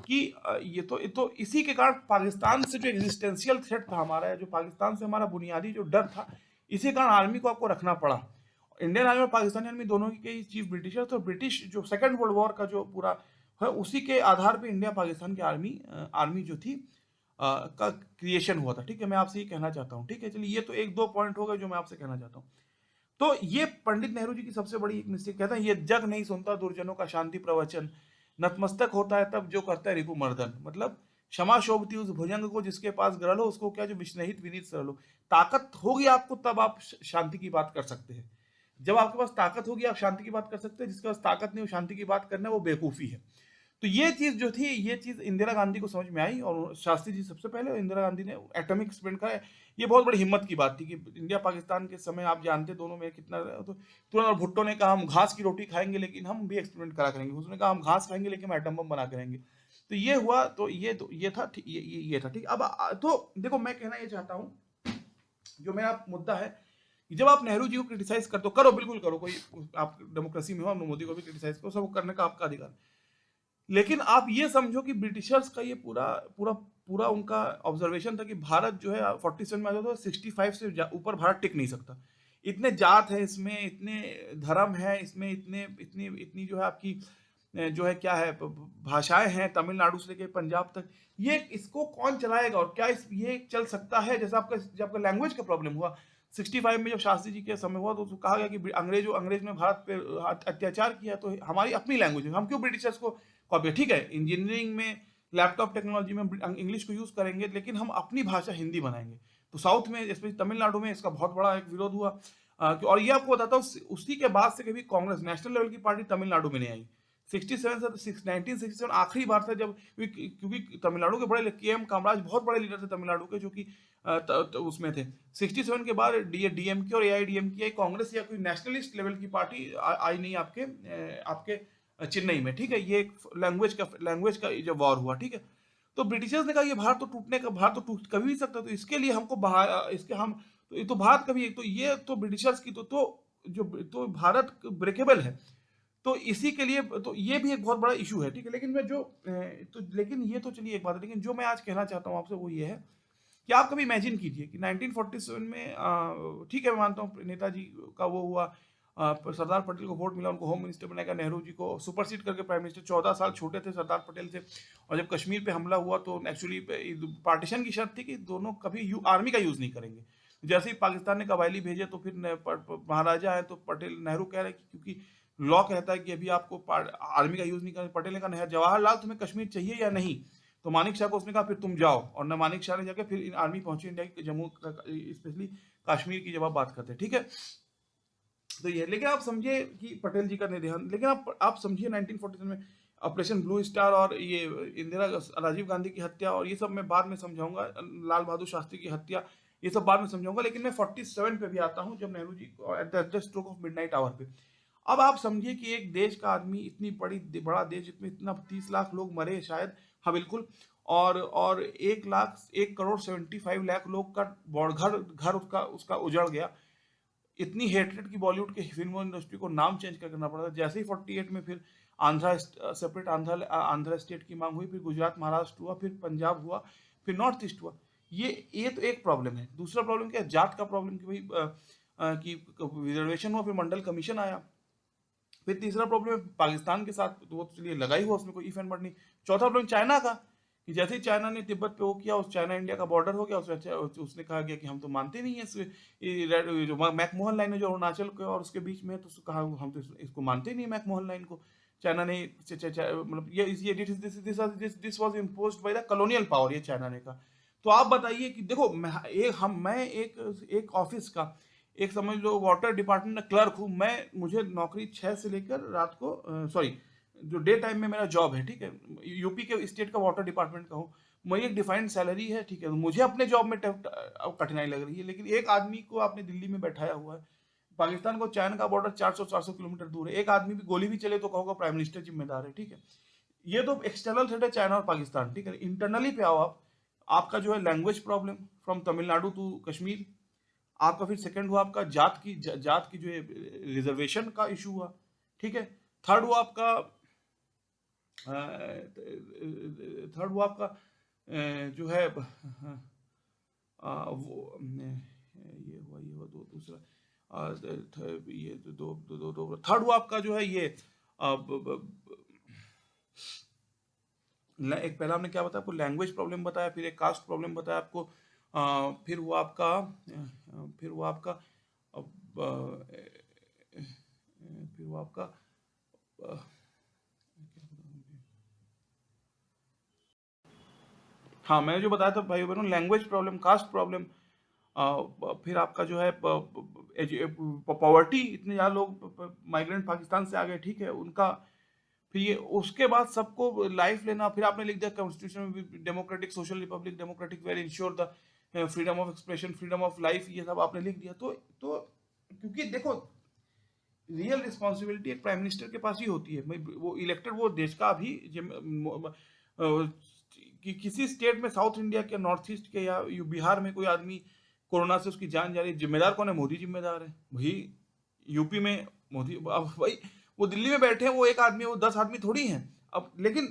कि ये तो इसी के कारण पाकिस्तान से जो एग्जिस्टेंशियल थ्रेट था हमारा, जो पाकिस्तान से हमारा बुनियादी जो डर था, इसी कारण आर्मी को आपको रखना पड़ा। इंडियन आर्मी और पाकिस्तानी आर्मी दोनों के चीफ ब्रिटिशर, तो ब्रिटिश जो सेकेंड वर्ल्ड वॉर का जो पूरा है, उसी के आधार पे इंडिया पाकिस्तान की आर्मी जो थी का क्रिएशन हुआ था, ठीक है। मैं आपसे ये कहना चाहता हूँ, ठीक है। चलिए, ये तो एक दो पॉइंट हो गए जो मैं आपसे कहना चाहता हूँ। तो ये पंडित नेहरू जी की सबसे बड़ी एक मिस्टेक, कहते हैं ये जग नहीं सुनता दुर्जनों का शांति प्रवचन, नतमस्तक होता है तब जो करता है रिपु मर्दन। मतलब क्षमा शोभती उस भुजंग को जिसके पास गरल हो, उसको क्या जो विस्नेहित विनीत सरल हो। ताकत होगी आपको तब आप शांति की बात कर सकते हैं। जब आपके पास ताकत होगी आप शांति की बात कर सकते हैं, जिसके पास ताकत नहीं हो शांति की बात करना, वो बेवकूफी है। तो ये चीज जो थी, ये चीज इंदिरा गांधी को समझ में आई, और शास्त्री जी सबसे पहले, और इंदिरा गांधी ने एटॉमिक एक्सपेरिमेंट करा। ये बहुत बड़ी हिम्मत की बात थी कि इंडिया पाकिस्तान के समय आप जानते दोनों में कितना, तो तुरंत। और भुट्टो ने कहा हम घास की रोटी खाएंगे लेकिन हम भी एक्सपेरिमेंट करा करेंगे, उसने कहा हम घास खाएंगे लेकिन हम एटम बम बना करेंगे। तो ये हुआ, तो ये था, ये था, ठीक। अब तो देखो मैं कहना ये चाहता हूँ, जो मेरा मुद्दा है कि जब आप नेहरू जी को क्रिटिसाइज करते हो, करो, बिल्कुल करो, कोई आप डेमोक्रेसी में हो, मोदी को भी क्रिटिसाइज करो, सब करने का आपका अधिकार, लेकिन आप ये समझो कि ब्रिटिशर्स का ये पूरा पूरा पूरा उनका ऑब्जर्वेशन था कि भारत जो है 47 में आ जाता है, 65 से ऊपर भारत टिक नहीं सकता। इतने जात है इसमें, इतने धर्म है इसमें, इतने इतनी इतनी जो है आपकी जो है क्या है भाषाएं हैं, तमिलनाडु से लेकर पंजाब तक। ये इसको कौन चलाएगा, और क्या ये चल सकता है? जैसे आपका जब आपका लैंग्वेज का प्रॉब्लम हुआ 65 में, जब शास्त्री जी के समय हुआ, तो कहा गया कि अंग्रेज ने भारत पे अत्याचार किया, तो हमारी अपनी लैंग्वेज है, हम क्यों ब्रिटिशर्स को कॉपी। ठीक है, इंजीनियरिंग में, लैपटॉप टेक्नोलॉजी में इंग्लिश को यूज करेंगे, लेकिन हम अपनी भाषा हिंदी बनाएंगे। तो साउथ में, स्पेशली तमिलनाडु में, इसका बहुत बड़ा एक विरोध हुआ। और ये आपको बताता हूँ, उसी के बाद से कभी कांग्रेस नेशनल लेवल की पार्टी तमिलनाडु में नहीं आई। 67 से 1967 आखिरी बार था जब, क्योंकि तमिलनाडु के बड़े के.एम. कामराज बहुत बड़े लीडर थे तमिलनाडु के, जो कि उसमें थे। 67 के बाद डीएमके और एआईडीएमके, कांग्रेस या कोई नेशनलिस्ट लेवल की पार्टी आई नहीं आपके चेन्नई में, ठीक है। ये लैंग्वेज का जो वॉर हुआ, ठीक है। तो ब्रिटिशर्स ने कहा ये भारत तो टूट कभी भी सकता, तो इसके लिए हमको इसके हम, तो ये तो भारत कभी, तो ये तो ब्रिटिशर्स की तो भारत ब्रेकेबल है। तो इसी के लिए, तो ये भी एक बहुत बड़ा इशू है, ठीक है। लेकिन मैं जो लेकिन ये तो चलिए एक बात है, लेकिन जो मैं आज कहना चाहता हूँ आपसे वो ये है कि आप कभी इमेजिन कीजिए कि 1947 में, ठीक है, मैं मानता हूँ नेताजी का वो हुआ, सरदार पटेल को वोट मिला, उनको होम मिनिस्टर बनाया, नेहरू जी को सुपरसीड करके प्राइम मिनिस्टर, 14 साल छोटे थे सरदार पटेल से। और जब कश्मीर पे हमला हुआ तो एक्चुअली पार्टीशन की शर्त थी कि दोनों कभी आर्मी का यूज नहीं करेंगे। जैसे ही पाकिस्तान ने कबायली भेजे, तो फिर महाराजा है, तो पटेल, नेहरू कह रहे कि क्योंकि लॉ कहता है कि अभी आपको आर्मी का यूज नहीं करना। पटेल ने कहा जवाहरलाल तुम्हें कश्मीर चाहिए या नहीं, तो मानिक शाह को उसने कहा फिर तुम जाओ, और न मानिक शाह ने जाके फिर आर्मी पहुंची इंडिया की जम्मू, स्पेशली कश्मीर की जब आप बात करते हैं, ठीक है। तो ये, लेकिन आप समझिए कि पटेल जी का निधन, लेकिन आप समझिए 1947 में ऑपरेशन ब्लू स्टार और ये इंदिरा राजीव गांधी की हत्या, और ये सब मैं बाद में समझाऊंगा, लाल बहादुर शास्त्री की हत्या, ये सब बाद में समझाऊंगा। लेकिन मैं 47 पे भी आता हूँ, जब Nehru ji at the stroke of midnight hour पे। अब आप समझिए कि एक देश का आदमी, इतनी बड़ा देश जिसमें इतना 30 लाख लोग मरे शायद, हाँ बिल्कुल, और 1 करोड़ 75 लाख लोग का घर घर उसका उसका उजड़ गया। इतनी हेट्रेड की बॉलीवुड के फिल्म इंडस्ट्री को नाम चेंज करना पड़ा था। जैसे ही 48 में फिर आंध्रा सेपरेट आंध्रा स्टेट की मांग हुई, फिर गुजरात महाराष्ट्र हुआ, फिर पंजाब हुआ, फिर नॉर्थ ईस्ट हुआ। ये तो एक प्रॉब्लम है। दूसरा प्रॉब्लम क्या है? जाट का प्रॉब्लम, कि भाई कि रिजर्वेशन हुआ, फिर मंडल कमीशन आया। फिर तीसरा प्रॉब्लम पाकिस्तान के साथ, तो वो तो चलिए लगा ही हुआ, उसमें कोई इफ एंड बट नहीं। चौथा प्रॉब्लम चाइना का, कि जैसे ही चाइना ने तिब्बत पे वो किया, उस चाइना इंडिया का बॉर्डर हो गया, उसने कहा गया कि हम तो मानते नहीं है जो मैकमोहन लाइन है जो अरुणाचल के और उसके बीच में है, तो उसने कहा हम तो इसको मानते ही नहीं मैकमोहन लाइन को। चाइना ने मतलब ये this was imposed by the colonial power, ये चाइना ने कहा। तो आप बताइए कि देखो, मैं एक ऑफिस का, एक समझ लो वाटर डिपार्टमेंट में क्लर्क हूँ मैं। मुझे नौकरी 6 से लेकर रात को, सॉरी, जो डे टाइम में मेरा जॉब है, ठीक है, यूपी के स्टेट का वाटर डिपार्टमेंट का हूँ। मेरी एक डिफाइंड सैलरी है, ठीक है, तो मुझे अपने जॉब में कठिनाई लग रही है। लेकिन एक आदमी को आपने दिल्ली में बैठाया हुआ है, पाकिस्तान को चाइना का बॉर्डर 400 किलोमीटर दूर है, एक आदमी भी गोली भी चले तो कहोगे प्राइम मिनिस्टर जिम्मेदार है, ठीक है। ये तो एक्सटर्नल थ्रेट है, चाइना और पाकिस्तान, ठीक है। इंटरनली पे आओ आप, आपका जो है language problem, from Tamil Nadu to Kashmir. आपका फिर सेकंड हुआ आपका जात की जो है रिजर्वेशन का इशू हुआ, ठीक है। थर्ड हुआ आपका थर्ड हुआ आपका जो है वो ये हुआ दो, दूसरा ये दो दो दो दो थर्ड हुआ आपका जो है ये एक पहला हमने क्या बताया आपको, लैंग्वेज प्रॉब्लम बताया, फिर एक कास्ट प्रॉब्लम बताया आपको, फिर हुआ आपका फिर हुआ आपका अब, फिर हुआ आपका हाँ, मैंने जो बताया था भाई बहनों, लैंग्वेज प्रॉब्लम, कास्ट प्रॉब्लम, फिर आपका जो है पॉवर्टी, इतने ज़्यादा लोग माइग्रेंट पाकिस्तान से आ गए, ठीक है, उनका। फिर ये उसके बाद सबको लाइफ लेना, फिर आपने लिख दिया कॉन्स्टिट्यूशन में democratic social Republic democratic well ensure the freedom of expression freedom of life, ये सब आपने लिख दिया। तो क्योंकि देखो, रियल रिस्पॉन्सिबिलिटी एक प्राइम मिनिस्टर के पास ही होती है भाई, वो इलेक्टेड, वो देश का भी कि किसी स्टेट में, साउथ इंडिया के, नॉर्थ ईस्ट के, या बिहार में कोई आदमी कोरोना से उसकी जान जा रही है, जिम्मेदार कौन है? मोदी जिम्मेदार है भाई। यूपी में मोदी, अब भाई वो दिल्ली में बैठे हैं, वो एक आदमी, वो 10 आदमी थोड़ी हैं। अब लेकिन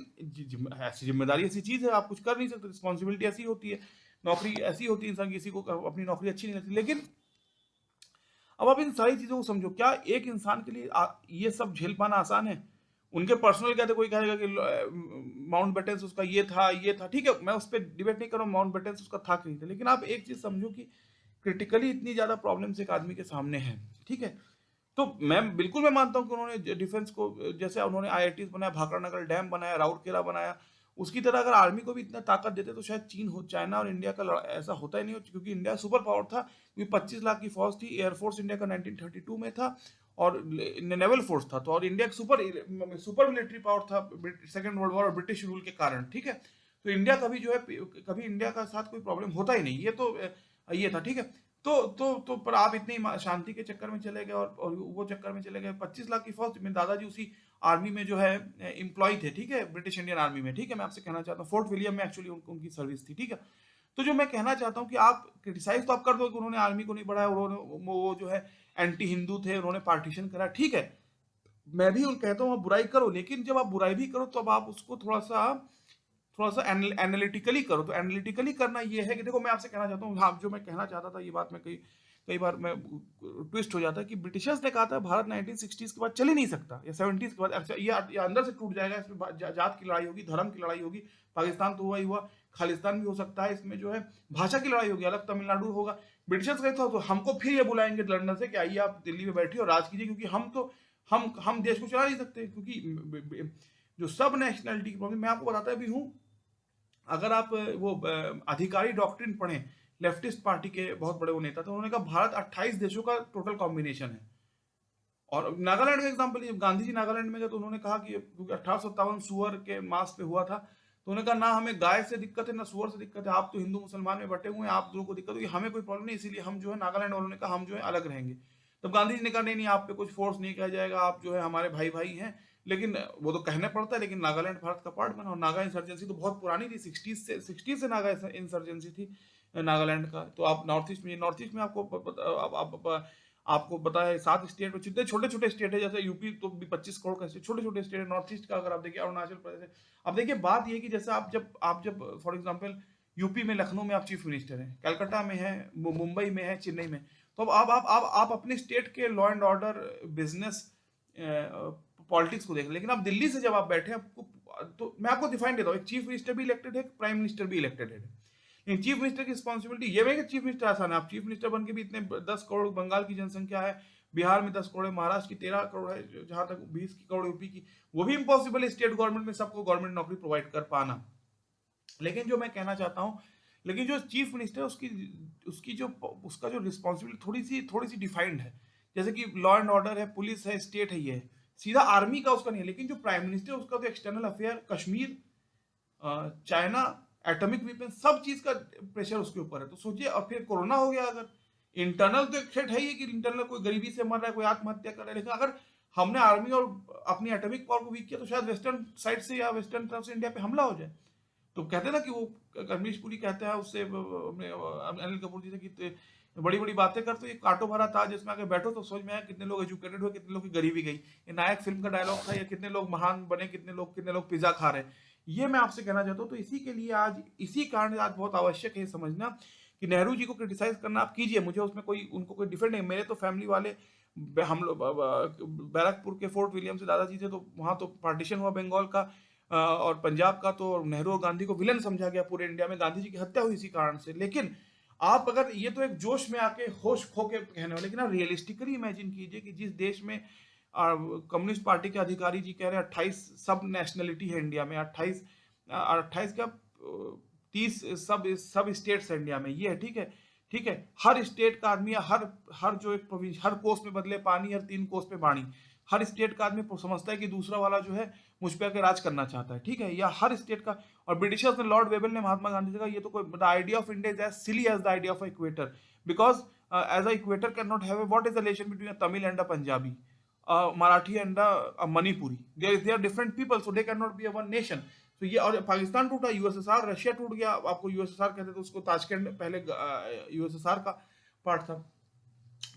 ऐसी जिम्मेदारी ऐसी चीज है, आप कुछ कर नहीं सकते, रिस्पॉन्सिबिलिटी ऐसी होती है, नौकरी ऐसी होती है, इंसान किसी को अपनी नौकरी अच्छी नहीं लगती। लेकिन अब आप इन सारी चीजों को समझो, क्या एक इंसान के लिए ये सब झेल पाना आसान है? उनके पर्सनल कहते, कोई कहेगा कि माउंट बेटन उसका ये था, ठीक है, मैं उस पर डिबेट नहीं कर रहा हूँ, माउंट बेटन उसका था कि नहीं था। लेकिन आप एक चीज समझो कि क्रिटिकली इतनी ज्यादा प्रॉब्लम्स एक आदमी के सामने है, ठीक है। तो मैं मानता हूं कि उन्होंने डिफेंस को, जैसे उन्होंने आईआईटी बनाया, भाखड़ा नगर डैम बनाया, राउरकेला बनाया, उसकी तरह अगर आर्मी को भी इतना ताकत देते तो शायद चीन हो, चाइना और इंडिया का ऐसा होता ही नहीं, क्योंकि इंडिया सुपर पावर था, क्योंकि 25 लाख की फौज थी। एयरफोर्स इंडिया का 1932 में था, और नेवल फोर्स था, तो और India super super military power था सेकेंड वर्ल्ड वॉर और ब्रिटिश रूल के कारण, ठीक है। तो इंडिया कभी जो है, कभी इंडिया का साथ कोई प्रॉब्लम होता ही नहीं, ये तो ये था, ठीक है। तो पर आप इतनी शांति के चक्कर में चले गए, और वो चक्कर में चले गए। 25 लाख की फौज में, दादाजी उसी आर्मी में जो है एम्प्लॉय थे, ठीक है, ब्रिटिश इंडियन आर्मी में, ठीक है। मैं आपसे कहना चाहता हूँ फोर्ट विलियम में एक्चुअली उनकी सर्विस थी, ठीक है। तो जो मैं कहना चाहता हूँ कि आप क्रिटिसाइज तो आप कर दो कि उन्होंने आर्मी को नहीं बढ़ाया, उन्होंने वो जो है एंटी हिंदू थे, उन्होंने पार्टीशन करा, ठीक है। मैं भी उन कहता हूँ आप बुराई करो, लेकिन जब आप बुराई भी करो तो अब आप उसको थोड़ा सा एनालिटिकली करो। तो एनालिटिकली करना ये है कि देखो, मैं आपसे कहना चाहता हूँ, हाँ, जो मैं कहना चाहता था, ये बात मैं कई कई बार मैं ट्विस्ट हो जाता है कि ब्रिटिशर्स ने कहा था भारत 1960s के बाद चल ही नहीं सकता, या 70s के बाद, अच्छा ये अंदर से टूट जाएगा, इसमें जात की लड़ाई होगी, धर्म की लड़ाई होगी। पाकिस्तान तो हुआ ही हुआ, खालिस्तान भी हो सकता है, इसमें जो है भाषा की लड़ाई होगी, अलग तमिलनाडु होगा। ब्रिटिशर्स कहते था तो हमको फिर ये बुलाएंगे लंदन से कि आइए आप दिल्ली में बैठिए और राज कीजिए, क्योंकि हम देश को चला नहीं सकते, क्योंकि जो सब नेशनलिटी की प्रॉब्लम, मैं आपको बताता भी हूँ। अगर आप वो अधिकारी डॉक्ट्रिन पढ़ें, लेफ्टिस्ट पार्टी के बहुत बड़े वो नेता थे, उन्होंने कहा भारत 28 देशों का टोटल कॉम्बिनेशन है। और नागालैंड का एग्जाम्पल, जब गांधी जी नागालैंड में गए तो उन्होंने कहा कि क्योंकि 1857 सुअर के मांस पे हुआ था, तो उन्होंने कहा ना हमें गाय से दिक्कत है ना सुअर से दिक्कत है, आप तो हिंदू मुसलमान में बटे हुए हैं, आप दोनों को दिक्कत होगी, हमें कोई प्रॉब्लम नहीं, इसीलिए हम जो है नागालैंड वालों ने कहा हम जो है अलग रहेंगे। तब गांधी जी ने कहा नहीं नहीं, आप पे कुछ फोर्स नहीं किया जाएगा, आप जो है हमारे भाई भाई हैं। लेकिन वो तो कहने पड़ता है, लेकिन नागालैंड भारत का पार्ट बना, और नागा इंसर्जेंसी तो बहुत पुरानी थी, 60 से नागा इंसर्जेंसी थी नागालैंड का। तो आप नॉर्थ ईस्ट में आपको आपको पता है 7 स्टेट में, जितने छोटे छोटे स्टेट है, जैसे यूपी तो भी 25 करोड़ का स्टेट, छोटे छोटे स्टेट है। नॉर्थ ईस्ट का अगर आप देखिए, अरुणाचल प्रदेश है। अब देखिए बात ये कि जैसे आप जब फॉर एग्जांपल यूपी में लखनऊ में आप चीफ मिनिस्टर हैं, कलकत्ता में है, मुंबई में है, चेन्नई में, तो अब आप अपने स्टेट के law and order, business, politics को देख रहे हैं। लेकिन आप दिल्ली से जब आप बैठे हैं, आपको तो मैं आपको डिफाइन देता हूँ, एक चीफ मिनिस्टर भी इलेक्टेड है, एक प्राइम मिनिस्टर भी इलेक्टेड है। लेकिन चीफ मिनिस्टर की रिस्पॉन्सिबिलिटी ये नहीं कि चीफ मिनिस्टर आसान है, आप चीफ मिनिस्टर बन के भी इतने 10 करोड़ बंगाल की जनसंख्या है, बिहार में 10 करोड़ है, महाराष्ट्र की 13 करोड़ है, जहां तक 20 करोड़ यूपी की, वो भी इम्पॉसिबल है स्टेट गवर्नमेंट में सबको गवर्नमेंट नौकरी प्रोवाइड कर पाना। लेकिन जो मैं कहना चाहता हूँ, लेकिन जो चीफ मिनिस्टर है उसकी उसकी जो उसका जो रिस्पॉन्सिबिलिटी थोड़ी सी डिफाइंड है। जैसे कि लॉ एंड ऑर्डर है, पुलिस है, स्टेट है, ये है, सीधा आर्मी का उसका नहीं है। लेकिन जो प्राइम मिनिस्टर है उसका तो external affair, Kashmir, China, atomic weapon, सब चीज का प्रेशर उसके ऊपर है। तो सोचिए, और फिर कोरोना हो गया, अगर इंटरनल तो एक थ्रेट है ही कि इंटरनल कोई गरीबी से मर रहा है, कोई आत्महत्या कर रहा है, लेकिन अगर हमने आर्मी और अपनी एटॉमिक पावर को वीक किया तो शायद वेस्टर्न साइड से या वेस्टर्न तरफ से इंडिया पे हमला हो जाए। तो कहते हैं ना कि वो कमलेश पुरी कहते हैं उससे अनिल कपूर जी से कि बड़ी बड़ी बातें कर, तो ये कांटो भरा था जिसमें आके बैठो तो सोच में आया कितने लोग एजुकेटेड हुए, कितने लोग की गरीबी गई। ये नायक फिल्म का डायलॉग था, या कितने लोग महान बने, कितने लोग पिज्जा खा रहे हैं। ये मैं आपसे कहना चाहता हूँ। तो इसी के लिए आज, इसी कारण आज बहुत आवश्यक है समझना कि नेहरू जी को क्रिटिसाइज करना आप कीजिए, मुझे उसमें कोई उनको कोई डिफरेंट नहीं। मेरे तो फैमिली वाले, हम लोग बैरकपुर के फोर्ट विलियम से दादाजी थे, तो वहां तो पार्टीशन हुआ बंगाल का, और पंजाब का, तो नेहरू और गांधी को विलन समझा गया पूरे इंडिया में, गांधी जी की हत्या हुई इसी कारण से। लेकिन आप अगर, ये तो एक जोश में आके होश खो के कहने वाले, लेकिन आप रियलिस्टिकली इमेजिन कीजिए कि जिस देश में कम्युनिस्ट पार्टी के अधिकारी जी कह रहे हैं 28 सब नेशनलिटी है इंडिया में, 28 क्या 30 सब स्टेट्स है इंडिया में, ये है, ठीक है, ठीक है। हर स्टेट का आदमी, हर हर जो एक प्रोविंस, हर कोस में बदले पानी, हर 3 कोस पे बाणी, हर स्टेट का आदमी समझता है कि दूसरा वाला जो है मुझ पे आके राज करना चाहता है, ठीक है, या हर स्टेट का। और ब्रिटिशर्स ने, लॉर्ड वेबल ने महात्मा गांधी से कहा, ये तो कोई, the idea of India is as silly as the idea of equator, because as a equator can not have, what is the relation between a Tamil and a Punjabi, Marathi and a Manipuri, they are different people, so they can not be a one nation. तो ये, और पाकिस्तान टूटा, USSR, Russia टूट गया, आपको USSR कहते थे उसको, ताशकंद पहले यूएसएसआर का पार्ट था।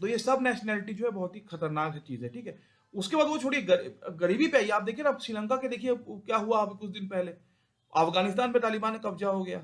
तो ये सब नेशनैलिटी जो है बहुत ही खतरनाक चीज है, ठीक है। उसके बाद वो छोड़िए, गरीबी पे आइए, आप देखिए ना, अब श्रीलंका के देखिए क्या हुआ अभी कुछ दिन पहले, अफगानिस्तान पे तालिबान ने कब्जा हो गया,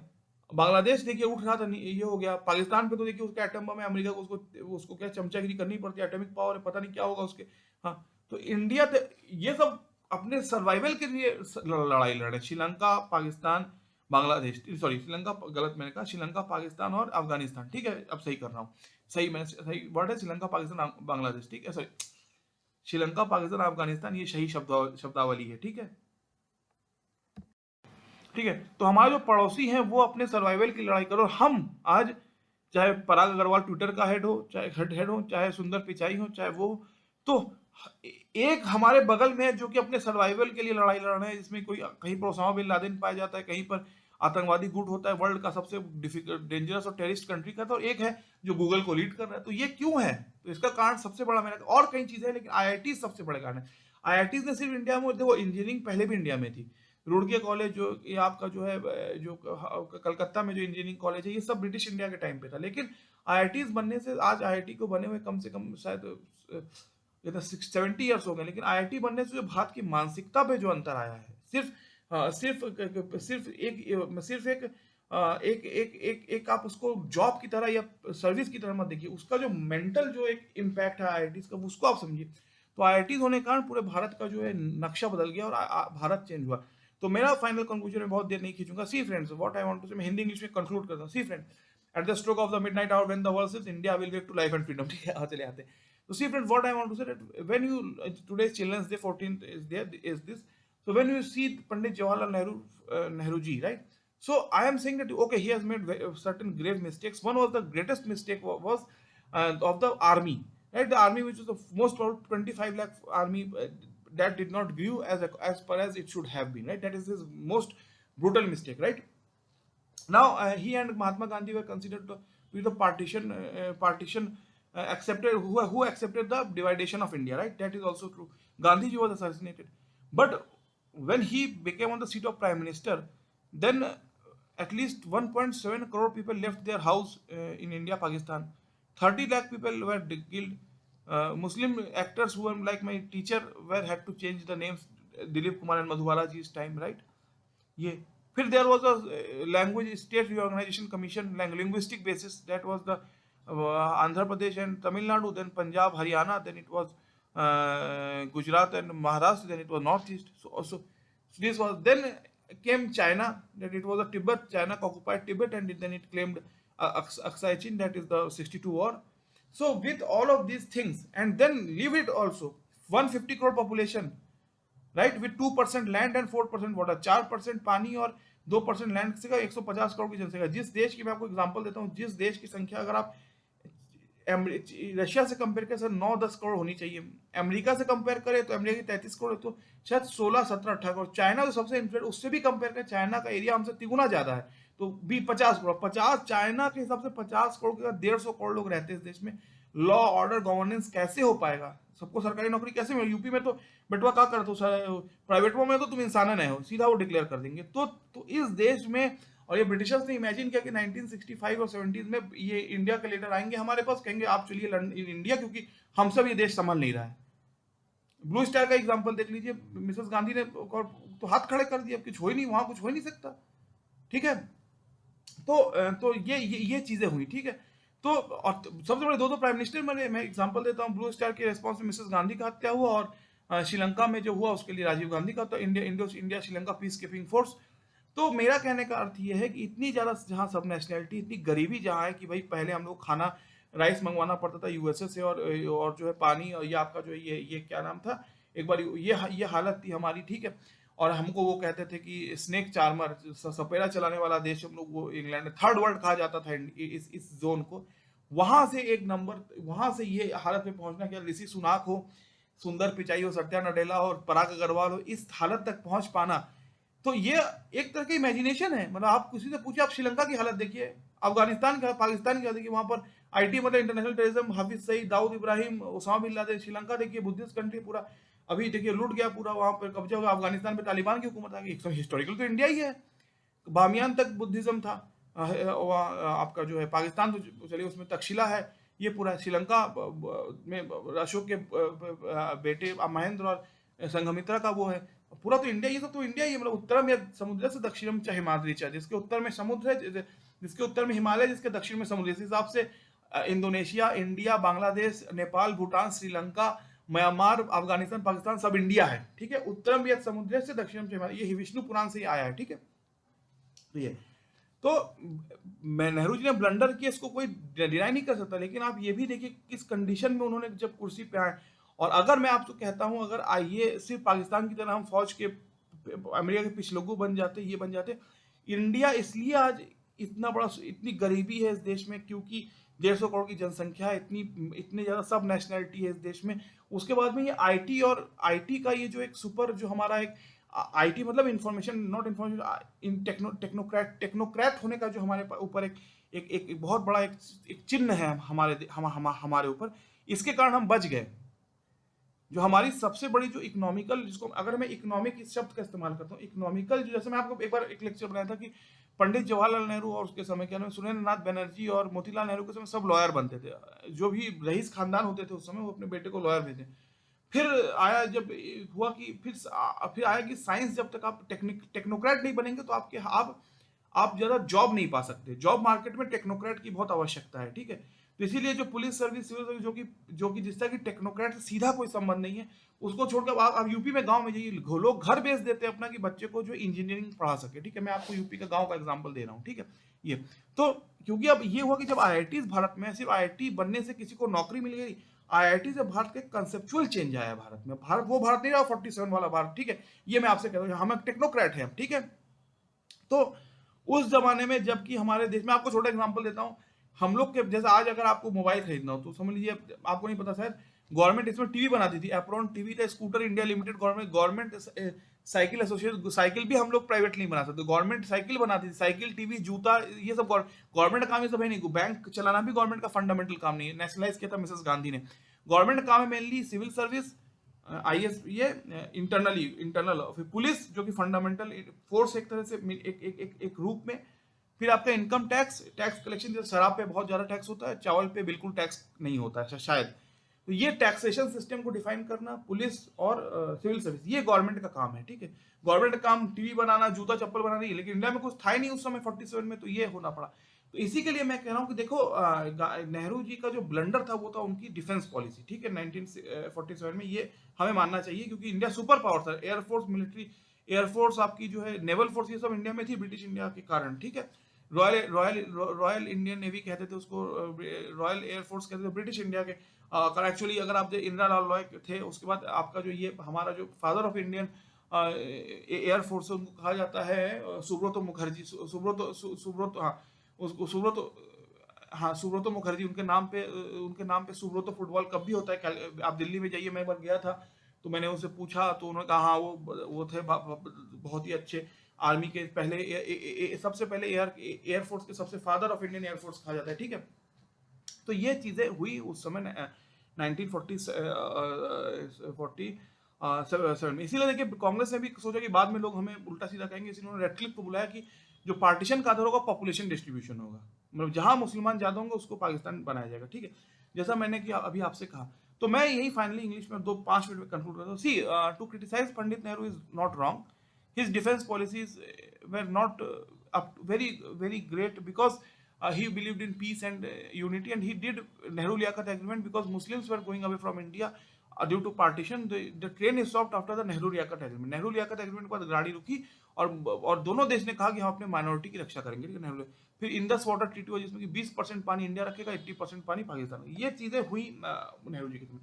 बांग्लादेश देखिए उठ रहा था, ये हो गया, पाकिस्तान पे तो देखिए उसका एटम बम है, अमेरिका को उसको उसको क्या चमचागिरी करनी पड़ती है, एटॉमिक पावर है, पता नहीं क्या होगा उसके। हाँ, तो इंडिया तो ये सब अपने सर्वाइवल के लिए लड़ाई लड़ रहे हैं, श्रीलंका, पाकिस्तान, बांग्लादेश, सॉरी श्रीलंका, गलत मैंने कहा, श्रीलंका, पाकिस्तान और अफगानिस्तान, ठीक है, अब सही कर रहा हूँ, सही, मैं सही वर्ड है, श्रीलंका, पाकिस्तान, बांग्लादेश, ठीक है, सॉरी, श्रीलंका, पाकिस्तान, अफगानिस्तान, ये सही शब्दावली है, ठीक है, ठीक है। तो हमारे जो पड़ोसी हैं वो अपने सर्वाइवल की लड़ाई करो, हम आज, चाहे पराग अग्रवाल ट्विटर का हेड हो, चाहे हेड हो, चाहे सुंदर पिचाई हो, चाहे वो, तो एक हमारे बगल में है जो कि अपने सर्वाइवल के लिए लड़ाई लड़ रहे हैं, जिसमें कोई कहीं पर ओसामा बिन लादेन पाया जाता है, कहीं पर आतंकवादी गुट होता है, वर्ल्ड का सबसे डिफिकल्ट, डेंजरस और टेररिस्ट कंट्री का, तो एक है जो गूगल को लीड कर रहा है। तो ये क्यों है? तो इसका कारण सबसे बड़ा, मैंने और कई चीजें हैं, लेकिन आईआईटी सबसे बड़े कारण है। आईआईटी ने सिर्फ इंडिया में, देखो इंजीनियरिंग पहले भी इंडिया में थी, रुड़की कॉलेज जो ये आपका जो है, जो कलकत्ता में जो इंजीनियरिंग कॉलेज है, ये सब ब्रिटिश इंडिया के टाइम पे था। लेकिन आईआईटीज बनने से, आज आईआईटी को बने हुए कम से कम शायद ये तो 70 ईयर्स हो गए, लेकिन आईआईटी बनने से जो भारत की मानसिकता पे जो अंतर आया है, सिर्फ एक आप उसको जॉब की तरह या सर्विस की तरह मत देखिए, उसका जो मेंटल जो एक इम्पैक्ट है आईआईटी का, उसको आप समझिए। तो आईआईटी होने के कारण पूरे भारत का जो है नक्शा बदल गया और भारत चेंज हुआ। तो मेरा फाइनल कंक्लूजन में बहुत देर नहीं खींचूंगा। See friends, what I want to say, मैं हिंदी इंग्लिश में कंक्लूड करता हूँ। See friend, at the stroke of the midnight hour when the world सेज India will wake to life and freedom, ठीक है, चले आते हैं। So see friends, what I want to say that when you, today's Children's Day 14th is there, is this. So when you see Pandit Jawaharlal Nehru ji, right? So I am saying that okay, he has made certain grave mistakes. One was the greatest mistake was of the army. right? The army, which is the most about 25 lakh army, that did not grew as per as it should have been, right? That is his most brutal mistake, right? Now he and Mahatma Gandhi were considered to be the partition accepted, who accepted the dividation of India, right? That is also true. Gandhiji was assassinated, but when he became on the seat of prime minister, then at least 1.7 crore people left their house in India, Pakistan. 30 lakh people were killed. Muslim actors who were like my teacher were had to change the names. Dilip Kumar and Madhubala ji's time, right? ये फिर there was a language state reorganisation commission linguistic basis, that was the Andhra Pradesh and Tamil Nadu, then Punjab, Haryana, then it was Gujarat and Maharashtra, then it was north east. So this was then came China, that it was a Tibet, China occupied Tibet, and then it claimed Aksai Chin, that is the 62 war. So with all of these things, and then leave it also 150 crore population, right, with 2% land and 4% water, 4% पानी और 2% land से का 150 करोड़ की जनसंख्या. जिस देश की मैं आपको एग्जांपल देता हूँ, जिस देश की संख्या अगर आप रशिया से कंपेयर करें सर 9-10 करोड़ होनी चाहिए, अमेरिका से कंपेयर करें तो अमेरिका की 33 करोड़, तो शायद 16-17-18 करोड़. चाइना तो सबसे इन्फ्लुएंट, उससे भी कंपेयर करें, चाइना का एरिया हमसे तिगुना ज्यादा है, तो भी 50 करोड़. 50 चाइना के हिसाब से 50 करोड़ के 150 करोड़ लोग रहते हैं इस देश में. लॉ ऑर्डर गवर्नेंस कैसे हो पाएगा? सबको सरकारी नौकरी कैसे मिले? यूपी में तो बेटवा क्या कर तो प्राइवेट में तो तुम इंसान नहीं हो, सीधा वो डिक्लेयर कर देंगे. तो इस देश में, और ये ब्रिटिशर्स ने इमेजिन किया कि 1965 और 70s में ये इंडिया के लीडर आएंगे हमारे पास, कहेंगे आप चलिए इंडिया, क्योंकि हम सब ये देश संभाल नहीं रहा है. ब्लू स्टार का एग्जांपल देख लीजिए, मिसेस गांधी ने तो हाथ खड़े कर दिए, अब कुछ हो ही नहीं, वहां कुछ हो ही नहीं सकता. ठीक है, तो ये चीजें हुई. ठीक है, तो और सबसे बड़े दो प्राइम मिनिस्टर मैं एग्जांपल देता हूँ. ब्लू स्टार के रेस्पॉन्स में मिसेस गांधी का हत्या हुआ, और श्रीलंका में जो हुआ उसके लिए राजीव गांधी का, तो India Sri Lanka peace keeping force. तो मेरा कहने का अर्थ ये है कि इतनी ज्यादा जहाँ सब नेशनैलिटी, इतनी गरीबी जहाँ है कि भाई पहले हम लोग खाना राइस मंगवाना पड़ता था यूएसए से, और जो है पानी, और ये आपका जो ये क्या नाम था, एक बार ये हालत थी हमारी. ठीक है, और हमको वो कहते थे कि स्नेक चार्मर, सपेरा चलाने वाला देश हम लोग, वो इंग्लैंड में थर्ड वर्ल्ड कहा जाता था इस जोन को. वहां से एक नंबर, वहां से ये हालत में पहुंचना, क्या ऋषि सुनाक हो, सुंदर पिचाई हो, सत्या नडेला हो और पराग अग्रवाल हो, इस हालत तक पहुंच पाना, तो ये एक तरह की इमेजिनेशन है. मतलब आप किसी से पूछिए, आप श्रीलंका की हालत देखिए, अफगानिस्तान का, पाकिस्तान की देखिए, वहां पर आईटी मतलब international terrorism, Hafiz Saeed, Dawood Ibrahim, Osama bin Laden. Sri Lanka देखिए, बुद्धिस्ट कंट्री पूरा, अभी देखिए लूट गया पूरा, वहां पर कब्जा हुआ. अफगानिस्तान पे तालिबान की हुकूमत आ गई. हिस्टोरिकल तो इंडिया ही है, बामियान तक बुद्धिज्म था. आपका जो है पाकिस्तान तो चलिए उसमें तक्षशिला है, ये पूरा. श्रीलंका में अशोक के बेटे महेंद्र और संघमित्रा का वो है, पूरा तो इंडिया, ये सब तो इंडिया ही. मतलब उत्तरम या समुद्र से दक्षिणम चाहे हिमाद्रीचा, जिसके उत्तर में समुद्र है, जिसके उत्तर में हिमालय, जिसके दक्षिण में समुद्र. इस हिसाब से Indonesia, India, Bangladesh, Nepal, Bhutan, Sri Lanka, Myanmar, Afghanistan, Pakistan सब इंडिया है. ठीक है, उत्तरम या समुद्र से दक्षिणम से हिमालय, ये विष्णु पुराण से ही आया है. ठीक है, तो ये तो नेहरू जी ने ब्लंडर किया, इसको कोई डिनाई नहीं कर सकता. लेकिन आप ये भी देखिए किस कंडीशन में उन्होंने जब कुर्सी पे आए. और अगर मैं आपको कहता हूं, अगर आइए सिर्फ पाकिस्तान की तरह हम फौज के, अमेरिका के पिछलगू बन जाते, ये बन जाते. इंडिया इसलिए आज इतना बड़ा, इतनी गरीबी है इस देश में, क्योंकि 150 करोड़ की जनसंख्या है, इतनी ज्यादा सब नेशनैलिटी है इस देश में. उसके बाद में ये आईटी, और आईटी का ये जो एक सुपर, जो हमारा एक आईटी मतलब इंफॉर्मेशन, नॉट इंफॉर्मेशन, टेक्नोक्रेट होने का जो हमारे ऊपर एक बहुत बड़ा एक चिन्ह है हमारे ऊपर. इसके कारण हम बच गए. जो हमारी सबसे बड़ी जो इकोनॉमिकल, जिसको अगर मैं इकोनॉमिक इस शब्द का इस्तेमाल करता हूँ, इकोनॉमिकल, जैसे मैं आपको एक बार एक लेक्चर बनाया था कि पंडित जवाहरलाल नेहरू और उसके समय क्या नाम, सुरेंद्र नाथ बनर्जी और मोतीलाल नेहरू के समय सब लॉयर बनते थे. जो भी रईस खानदान होते थे उस समय, वो अपने बेटे को लॉयर भेजे. फिर आया जब हुआ कि फिर आया कि साइंस, जब तक आप टेक्नोक्रेट नहीं बनेंगे तो आप ज्यादा जॉब नहीं पा सकते. जॉब मार्केट में टेक्नोक्रेट की बहुत आवश्यकता है. ठीक है, तो इसीलिए जो पुलिस सर्विस, सिविल सर्विस, जो कि जिसका कि टेक्नोक्रेट से सीधा कोई संबंध नहीं है, उसको छोड़कर आप यूपी में गांव में जाइए, लोग घर बेच देते हैं अपना कि बच्चे को जो इंजीनियरिंग पढ़ा सके. ठीक है, मैं आपको यूपी का गांव का एग्जांपल दे रहा हूँ. ठीक है, ये तो क्योंकि अब ये हुआ कि जब आईआईटीज भारत में, सिर्फ आईआईटी बनने से किसी को नौकरी मिल गई, आईआईटी से भारत का कंसेप्चुअल चेंज आया. भारत में, भारत नहीं रहा 47 वाला भारत. ठीक है, ये मैं आपसे कह रहा हूँ, हम टेक्नोक्रेट हैं. ठीक है, तो उस जमाने में जबकि हमारे देश में, आपको छोटा एग्जांपल देता हूँ, हम लोग के जैसे आज अगर आपको मोबाइल खरीदना हो तो समझ लीजिए, आपको नहीं पता शायद, गवर्नमेंट इसमें टीवी बनाती थी, एप्रोन टीवी था, scooter India limited, government government cycle association, cycle भी हम लोग प्राइवेट नहीं बना सकते, गवर्नमेंट साइकिल बनाती थी, साइकिल, टीवी, जूता, ये सब गवर्नमेंट का काम, ये सब है नहीं। बैंक चलाना भी गवर्नमेंट का फंडामेंटल काम नहीं है, नेशनलाइज किया था मिसेस गांधी ने। गवर्नमेंट काम है मेनली सिविल सर्विस, आईएएस, ये इंटरनल, फिर पुलिस जो कि फंडामेंटल फोर्स एक तरह से, एक रूप में। फिर आपका इनकम टैक्स, टैक्स कलेक्शन, जैसे शराब पे बहुत ज्यादा टैक्स होता है, चावल पे बिल्कुल टैक्स नहीं होता है शायद। तो ये टैक्सेशन सिस्टम को डिफाइन करना, पुलिस और सिविल सर्विस, ये गवर्नमेंट का काम है, ठीक है। गवर्नमेंट का काम टीवी बनाना, जूता चप्पल बनाना नहीं है, लेकिन इंडिया में कुछ था ही नहीं उस समय 47 में, तो ये होना पड़ा। तो इसी के लिए मैं कह रहा हूँ कि देखो, नेहरू जी का जो ब्लंडर था वो था उनकी डिफेंस पॉलिसी, ठीक है, 1947 में, ये हमें मानना चाहिए, क्योंकि इंडिया सुपर पावर था, एयरफोर्स, मिलिट्री, एयरफोर्स आपकी जो है, नेवल फोर्स, ये सब इंडिया में थी ब्रिटिश इंडिया के कारण, ठीक है। रॉयल इंडियन नेवी कहते थे उसको, रॉयल एयरफोर्स कहते थे ब्रिटिश इंडिया के। एक्चुअली अगर आप इंदिरा लाल रॉय थे, उसके बाद आपका जो ये हमारा जो फादर ऑफ इंडियन एयरफोर्स उनको कहा जाता है सुब्रतो मुखर्जी, सुब्रतो, हाँ, उसको सुब्रतो, हाँ, सुब्रतो मुखर्जी, उनके नाम पे सुब्रतो फुटबॉल कब भी होता है, आप दिल्ली में जाइए, मैं एक बार गया था तो मैंने उनसे पूछा, तो उन्होंने कहा हाँ, वो थे बहुत ही अच्छे आर्मी के पहले, सबसे पहले एयरफोर्स के सबसे फादर ऑफ इंडियन एयरफोर्स कहा जाता है, ठीक है। तो ये चीजें हुई उस समय 1947 में। इसीलिए देखिए कांग्रेस ने भी सोचा कि बाद में लोग हमें उल्टा सीधा कहेंगे, इसलिए उन्होंने रेडक्लिफ को बुलाया कि जो पार्टीशन का आधार होगा पॉपुलेशन डिस्ट्रीब्यूशन होगा, मतलब जहां मुसलमान ज्यादा होंगे उसको पाकिस्तान बनाया जाएगा, ठीक है, जैसा मैंने कि अभी आपसे कहा। तो मैं यही फाइनली इंग्लिश में 2-5 मिनट में कंक्लूड करता हूँ। See, to criticise Pandit Nehru is not wrong, his defense policies were not very great, because he believed in peace and unity, and he did Nehru Liaquat agreement because Muslims were going away from India due to partition. The train stopped after the Nehru Liaquat agreement. Nehru Liaquat agreement के बाद गाड़ी रुकी, और दोनों देश ने कहा कि हम अपने माइनॉरिटी की रक्षा करेंगे, ठीक है। नेहरू, फिर इंदस वाटर ट्रीटी हुआ जिसमें कि 20% पानी इंडिया रखेगा, 80% पानी पाकिस्तान, ये चीजें हुई नेहरू जी के समय।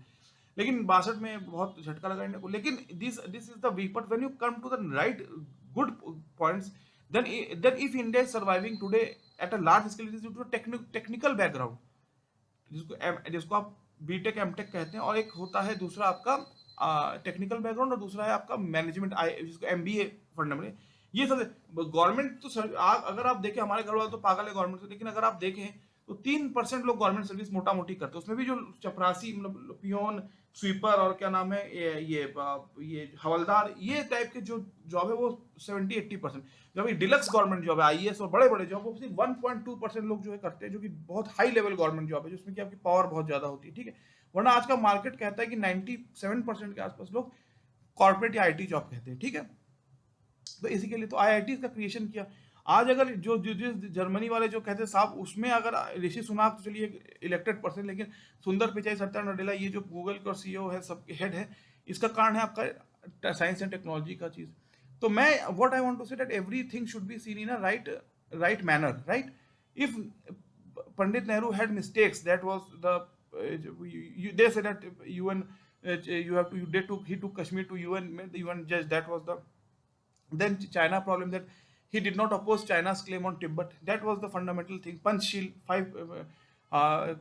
लेकिन 62 में बहुत झटका लगा इंडिया को। लेकिन this is the weak, but when you come to the right good points, then if India is surviving today at a large scale, it is due to technical background, जिसको आप बीटेक एमटेक कहते हैं, और एक होता है दूसरा आपका टेक्निकल बैकग्राउंड, और दूसरा है आपका मैनेजमेंट, जिसको एमबीए फंडामेंटल। ये सब गवर्नमेंट तो अगर आप देखें, हमारे घर वाले तो पागल है गवर्नमेंट से, लेकिन अगर आप देखें तो 3% लोग गवर्नमेंट सर्विस मोटा मोटी करते हैं, उसमें भी जो चपरासी, मतलब पियोन, स्वीपर, और क्या नाम है, ये हवलदार, ये टाइप के जो जॉब है वो 70-80%। जब ये डिलक्स गवर्नमेंट जॉब है, आईएएस और बड़े बड़े जॉब, वो सिर्फ 1.2% लोग जो है करते हैं, जो कि बहुत हाई लेवल गवर्नमेंट जॉब है, जिसमें कि आपकी पावर बहुत ज्यादा होती है, ठीक है। वरना आज का मार्केट कहता है कि 97% के आसपास लोग कॉर्पोरेट या आईटी जॉब कहते हैं, ठीक है। तो इसी के लिए तो आईआईटी का क्रिएशन किया। आज अगर जो जर्मनी वाले जो कहते हैं साहब, उसमें अगर ऋषि सुनाक तो चलिए इलेक्टेड पर्सन, लेकिन सुंदर पिचाई, सत्या नडेला, ये जो गूगल का सीईओ है, सब हेड है, इसका कारण है आपका साइंस एंड टेक्नोलॉजी का चीज। तो मैं what I want to say that everything should be seen in a right manner, right. If Pandit Nehru had mistakes, that was the they say that UN, he took Kashmir to UN, the UN judge, that was the then China problem, that he did not oppose China's claim on Tibet, that was the fundamental thing. Panchsheel, 5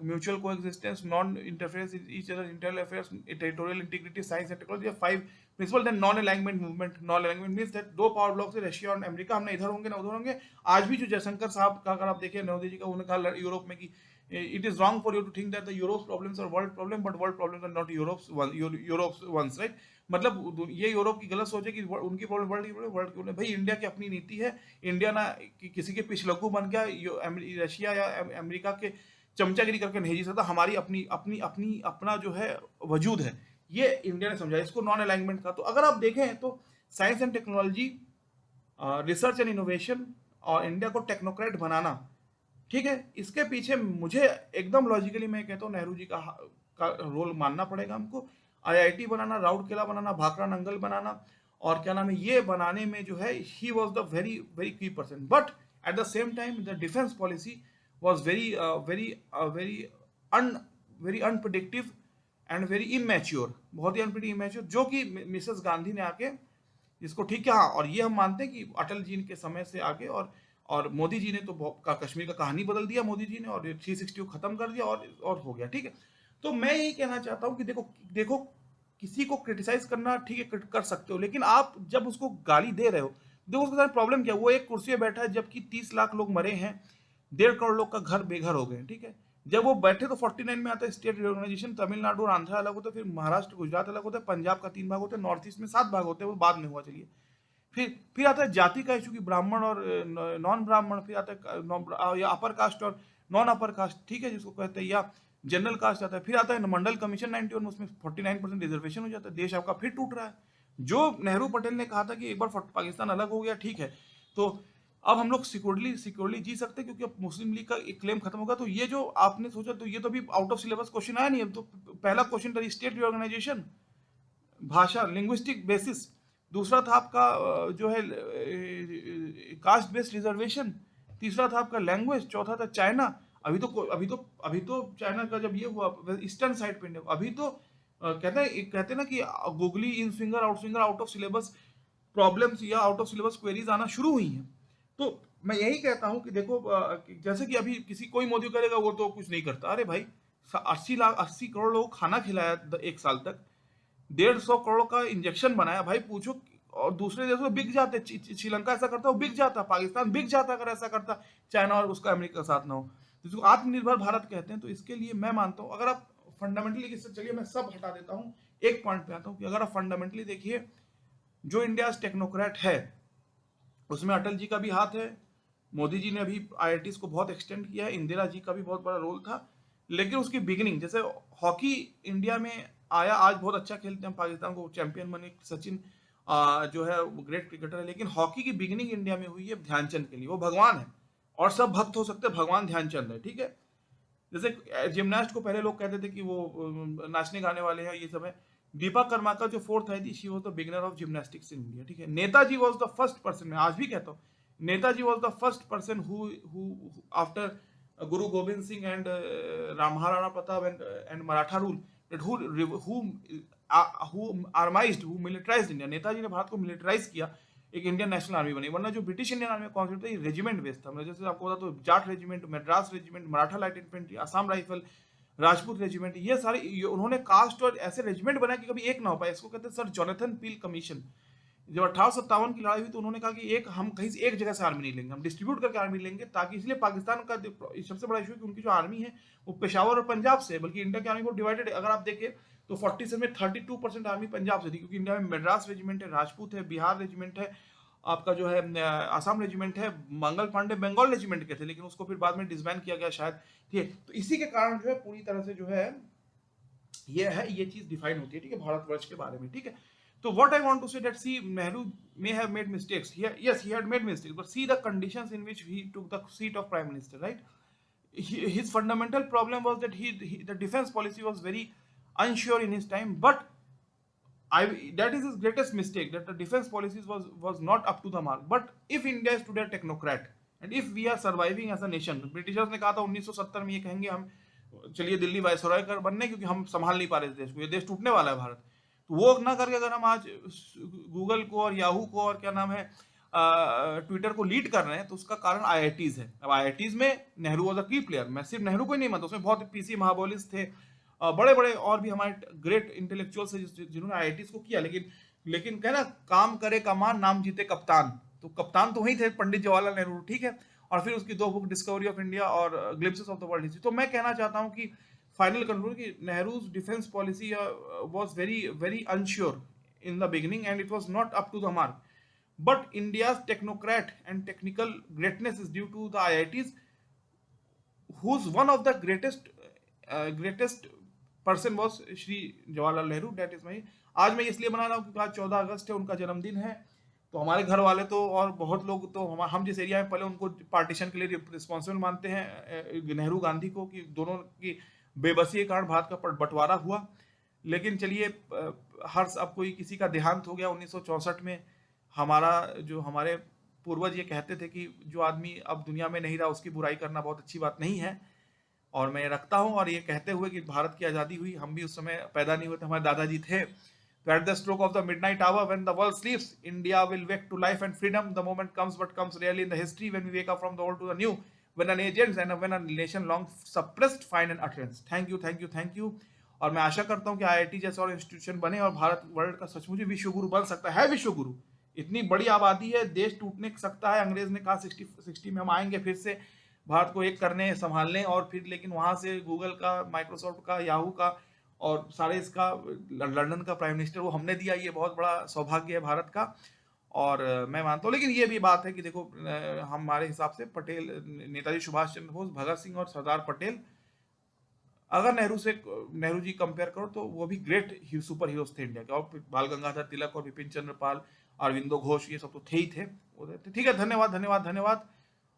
mutual coexistence, non-interference in each other's internal affairs, territorial integrity, science and technology, 5 principle. Then non-alignment movement, non-alignment means that दो power block से Russia और America, हमने इधर होंगे ना उधर होंगे। आज भी जो जयशंकर साहब का अगर आप देखें, मोदी जी का, उन्होंने कहा यूरोप में कि it is wrong for you to think that the Europe's problems are world problem, but world problems are not Europe's ones, right? मतलब ये यूरोप की गलत सोचे कि उनकी प्रॉब्लम वर्ल्ड की प्रॉब्लम, वर्ल्ड की प्रॉब्लम। भाई इंडिया की अपनी नीति है, इंडिया ना किसी के पिछलग्गू बन गया, रशिया या अमेरिका के चमचागिरी करके नहीं जी सकता। हमारी अपनी अपनी अपनी अपना जो है वजूद है, ये इंडिया ने समझा, इसको नॉन अलाइनमेंट का। तो अगर आप देखें तो science and technology, research and innovation, और इंडिया को टेक्नोक्रेट बनाना, ठीक है, इसके पीछे मुझे एकदम लॉजिकली मैं कहता हूँ नेहरू जी का रोल मानना पड़ेगा हमको। आईआईटी बनाना, राउरकेला बनाना, भाखड़ा नंगल बनाना, और क्या नाम है, ये बनाने में जो है ही was the very very key person. But at the same time the defence policy was very unpredictive and very immature, बहुत ही अनप्रिडिक्टिव, इमेच्योर, जो कि मिसेस गांधी ने आके इसको ठीक किया। हाँ, और ये हम मानते हैं कि अटल जी के समय से आगे, और मोदी जी ने तो कश्मीर का कहानी बदल दिया मोदी जी ने, और 360 को खत्म कर दिया, और हो गया, ठीक है। तो मैं यही कहना चाहता हूँ कि देखो देखो, किसी को क्रिटिसाइज करना ठीक है, कर सकते हो, लेकिन आप जब उसको गाली दे रहे हो, देखो उसके साथ प्रॉब्लम क्या, वो एक कुर्सी पे बैठा है जबकि 30 लाख लोग मरे हैं, 1.5 करोड़ लोग का घर बेघर हो गए, ठीक है। जब वो बैठे तो 49 में आता है स्टेट रिओर्गेनाइजेशन, तमिलनाडु और आंध्र अलग होता है, फिर महाराष्ट्र गुजरात अलग होता है, पंजाब का 3 भाग होता है, नॉर्थ ईस्ट में 7 भाग होते हैं, वो बाद में हुआ, चलिए। फिर आता है जाति का इशू की ब्राह्मण और नॉन ब्राह्मण, फिर आता है या अपर कास्ट और नॉन अपर कास्ट, ठीक है, जिसको कहते हैं, या जनरल कास्ट आता है। फिर आता है मंडल कमीशन 91, उसमें 49% रिजर्वेशन हो जाता है। देश आपका फिर टूट रहा है। जो नेहरू पटेल ने कहा था कि एक बार पाकिस्तान अलग हो गया, ठीक है, तो अब हम लोग सिक्योरली जी सकते हैं, क्योंकि अब मुस्लिम लीग का एक क्लेम खत्म होगा। तो ये जो आपने सोचा, तो ये तो अभी आउट ऑफ सिलेबस क्वेश्चन आया नहीं है। तो पहला क्वेश्चन था स्टेट रिओर्गेनाइजेशन, भाषा, लिंग्विस्टिक बेसिस। दूसरा था आपका जो है कास्ट बेस्ड रिजर्वेशन। तीसरा था आपका लैंग्वेज। चौथा था चाइना। अभी तो चाइना का जब ये हुआ ईस्टर्न साइड पे इंडिया, अभी तो कहते हैं ना कि googly in swinger out of syllabus problems या आउट ऑफ सिलेबस क्वेरीज आना शुरू हुई हैं। तो मैं यही कहता हूं कि देखो, जैसे कि अभी कोई मोदी करेगा वो तो कुछ नहीं करता। अरे भाई, 80 करोड़ लोग खाना खिलाया 1 साल तक, 150 करोड़ का इंजेक्शन बनाया, भाई पूछो। और दूसरे देशों में बिक जाते, श्रीलंका ऐसा करता, वो बिक जाता, पाकिस्तान बिक जाता अगर ऐसा करता, चाइना और उसका अमेरिका का साथ ना हो। जिसको आत्मनिर्भर भारत कहते हैं। तो इसके लिए मैं मानता हूं, अगर आप फंडामेंटली, चलिए मैं सब हटा देता हूं, एक पॉइंट पे आता हूं कि अगर आप फंडामेंटली देखिए, जो इंडिया टेक्नोक्रेट है उसमें अटल जी का भी हाथ है, मोदी जी ने अभी आईआईटीज को बहुत एक्सटेंड किया है, इंदिरा जी का भी बहुत बड़ा रोल था। लेकिन उसकी बिगिनिंग, जैसे हॉकी इंडिया में आया, आज बहुत अच्छा खेलते हैं, पाकिस्तान को चैंपियन बने, सचिन जो है ग्रेट क्रिकेटर है, लेकिन हॉकी की बिगिनिंग इंडिया में हुई है ध्यानचंद के लिए। वो भगवान है, और सब भक्त हो सकते हैं, भगवान ध्यानचंद है, ठीक है। जैसे जिमनास्ट को पहले लोग कहते थे कि वो नाचने गाने वाले हैं, ये सब है। दीपा कर्माकर जो 4th आई थी, she was the beginner of gymnastics in India, ठीक है। Netaji was the first person, मैं आज भी कहता हूँ, Netaji was the first person who after Guru Gobind Singh and Maharana Pratap and Maratha rule, that who armized, who militarized India. Netaji ने भारत को मिलिटराइज किया, एक इंडियन नेशनल आर्मी बनी। वरना जो ब्रिटिश इंडियन आर्मी कॉन्सेप्ट था, ये रेजिमेंट बेस्ड था। जैसे आपको बता, तो Jat regiment, Madras regiment, Maratha light infantry, Assam rifle, Rajput regiment, ये सारे उन्होंने कास्ट और ऐसे रेजिमेंट बनाए कि कभी एक ना हो पाए। इसको कहते हैं सर जोनाथन पील कमीशन। जब 1857 की लड़ाई हुई, तो उन्होंने कहा कि हम कहीं से एक जगह से आर्मी नहीं लेंगे, हम डिस्ट्रीब्यूट करके आर्मी लेंगे, ताकि, इसलिए पाकिस्तान का सबसे बड़ा इशू है कि उनकी जो आर्मी है वो पेशावर और पंजाब से है, बल्कि इंडिया की आर्मी बहुत डिवाइडेड है। अगर आप देखें तो 47 में 32% आर्मी पंजाब से थी, क्योंकि इंडिया में मद्रास रेजिमेंट है, राजपूत है, बिहार रेजिमेंट है, आपका जो है आसाम रेजिमेंट है, मंगल पांडे बंगाल रेजिमेंट के थे, लेकिन उसको फिर बाद में डिसबैंड किया गया शायद, ठीक है। तो इसी के कारण जो है पूरी तरह से जो है ये चीज डिफाइन होती है, ठीक है, भारतवर्ष के बारे में, ठीक है। So what I want to say that, see, Nehru may have made mistakes. Yes, he had made mistakes, but see the conditions in which he took the seat of prime minister, right? His fundamental problem was that the defense policy was very unsure in his time, but that is his greatest mistake, that the defense policies was not up to the mark. But if India is today a technocrat and if we are surviving as a nation, Britishers ने कहा था 1970 में, ये कहेंगे हम चलिए Delhi viceroy कर बनने, क्योंकि हम संभाल नहीं पा रहे देश को, ये देश टूटने वाला है भारत। तो वो ना करके अगर हम आज गूगल को और याहू को और क्या नाम है ट्विटर को लीड कर रहे हैं, तो उसका कारण आईआईटीज है। अब आईआईटीज में नेहरू वाज अ की प्लेयर। मैं सिर्फ नेहरू को ही नहीं मानता, उसमें बहुत पीसी महाबोलिस थे, बड़े बड़े और भी हमारे ग्रेट इंटेलेक्चुअल्स हैं जिन्होंने आईआईटीज को किया। लेकिन कहना, काम करे कमान, नाम जीते कप्तान। तो कप्तान तो वही थे, पंडित जवाहरलाल नेहरू, ठीक है। और फिर उसकी 2 बुक, डिस्कवरी ऑफ इंडिया और glimpses of the world history. तो मैं कहना चाहता हूं कि फाइनल कंक्लूजन कि Nehru's defence policy was very unsure in the beginning and it was not up to the mark, but India's technocrat and technical greatness is due to the IITs, whose one of the greatest person was Shri Jawaharlal Nehru. That is my, आज मैं इसलिए मना रहा हूँ क्योंकि आज 14 अगस्त है, उनका जन्मदिन है। तो हमारे घर वाले तो और बहुत लोग तो हम जिस एरिया में पहले, उनको पार्टीशन के लिए रिस्पॉन्सिबल मानते हैं नेहरू गांधी को, कि दोनों की बेबसी के कारण भारत का बंटवारा हुआ। लेकिन चलिए, अब कोई किसी का देहांत हो गया 1964 में। हमारे पूर्वज ये कहते थे कि जो आदमी अब दुनिया में नहीं रहा उसकी बुराई करना बहुत अच्छी बात नहीं है, और मैं रखता हूँ। और ये कहते हुए कि भारत की आज़ादी हुई, हम भी उस समय पैदा नहीं हुए थे, हमारे दादाजी थे, So at the stroke of the midnight hour, when the world sleeps, India will wake to life and freedom. The moment comes, but comes rarely in the history, when we wake up from the old to the new, when an age ends and when a nation long suppressed find an utterance. Thank you, thank you, thank you. और मैं आशा करता हूँ कि IIT जैसा और institution बने और Bharat world का सचमुच विश्व गुरु बन सकता है विश्व गुरु। इतनी बड़ी आबादी है, देश टूटने सकता है। अंग्रेज ने कहा 60 में हम आएंगे फिर से भारत को एक करने संभालने, और फिर लेकिन वहां से गूगल का, माइक्रोसॉफ्ट का, याहू का और सारे इसका लंदन का प्राइम मिनिस्टर वो हमने दिया। ये बहुत बड़ा सौभाग्य है भारत का। और मैं मानता हूँ, लेकिन ये भी बात है कि देखो हमारे हिसाब से पटेल, नेताजी सुभाष चंद्र बोस, भगत सिंह और सरदार पटेल, अगर नेहरू जी कंपेयर करो तो वो भी ग्रेट सुपर हीरोज थे इंडिया के। और बाल गंगाधर तिलक और विपिन चंद्र पाल, अरविंदो घोष, ये सब तो थे ही थे। ठीक है, धन्यवाद धन्यवाद धन्यवाद।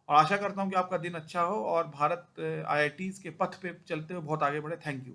और आशा करता हूँ कि आपका दिन अच्छा हो और भारत आईआईटीज के पथ पे चलते हुए बहुत आगे बढ़े। Thank you.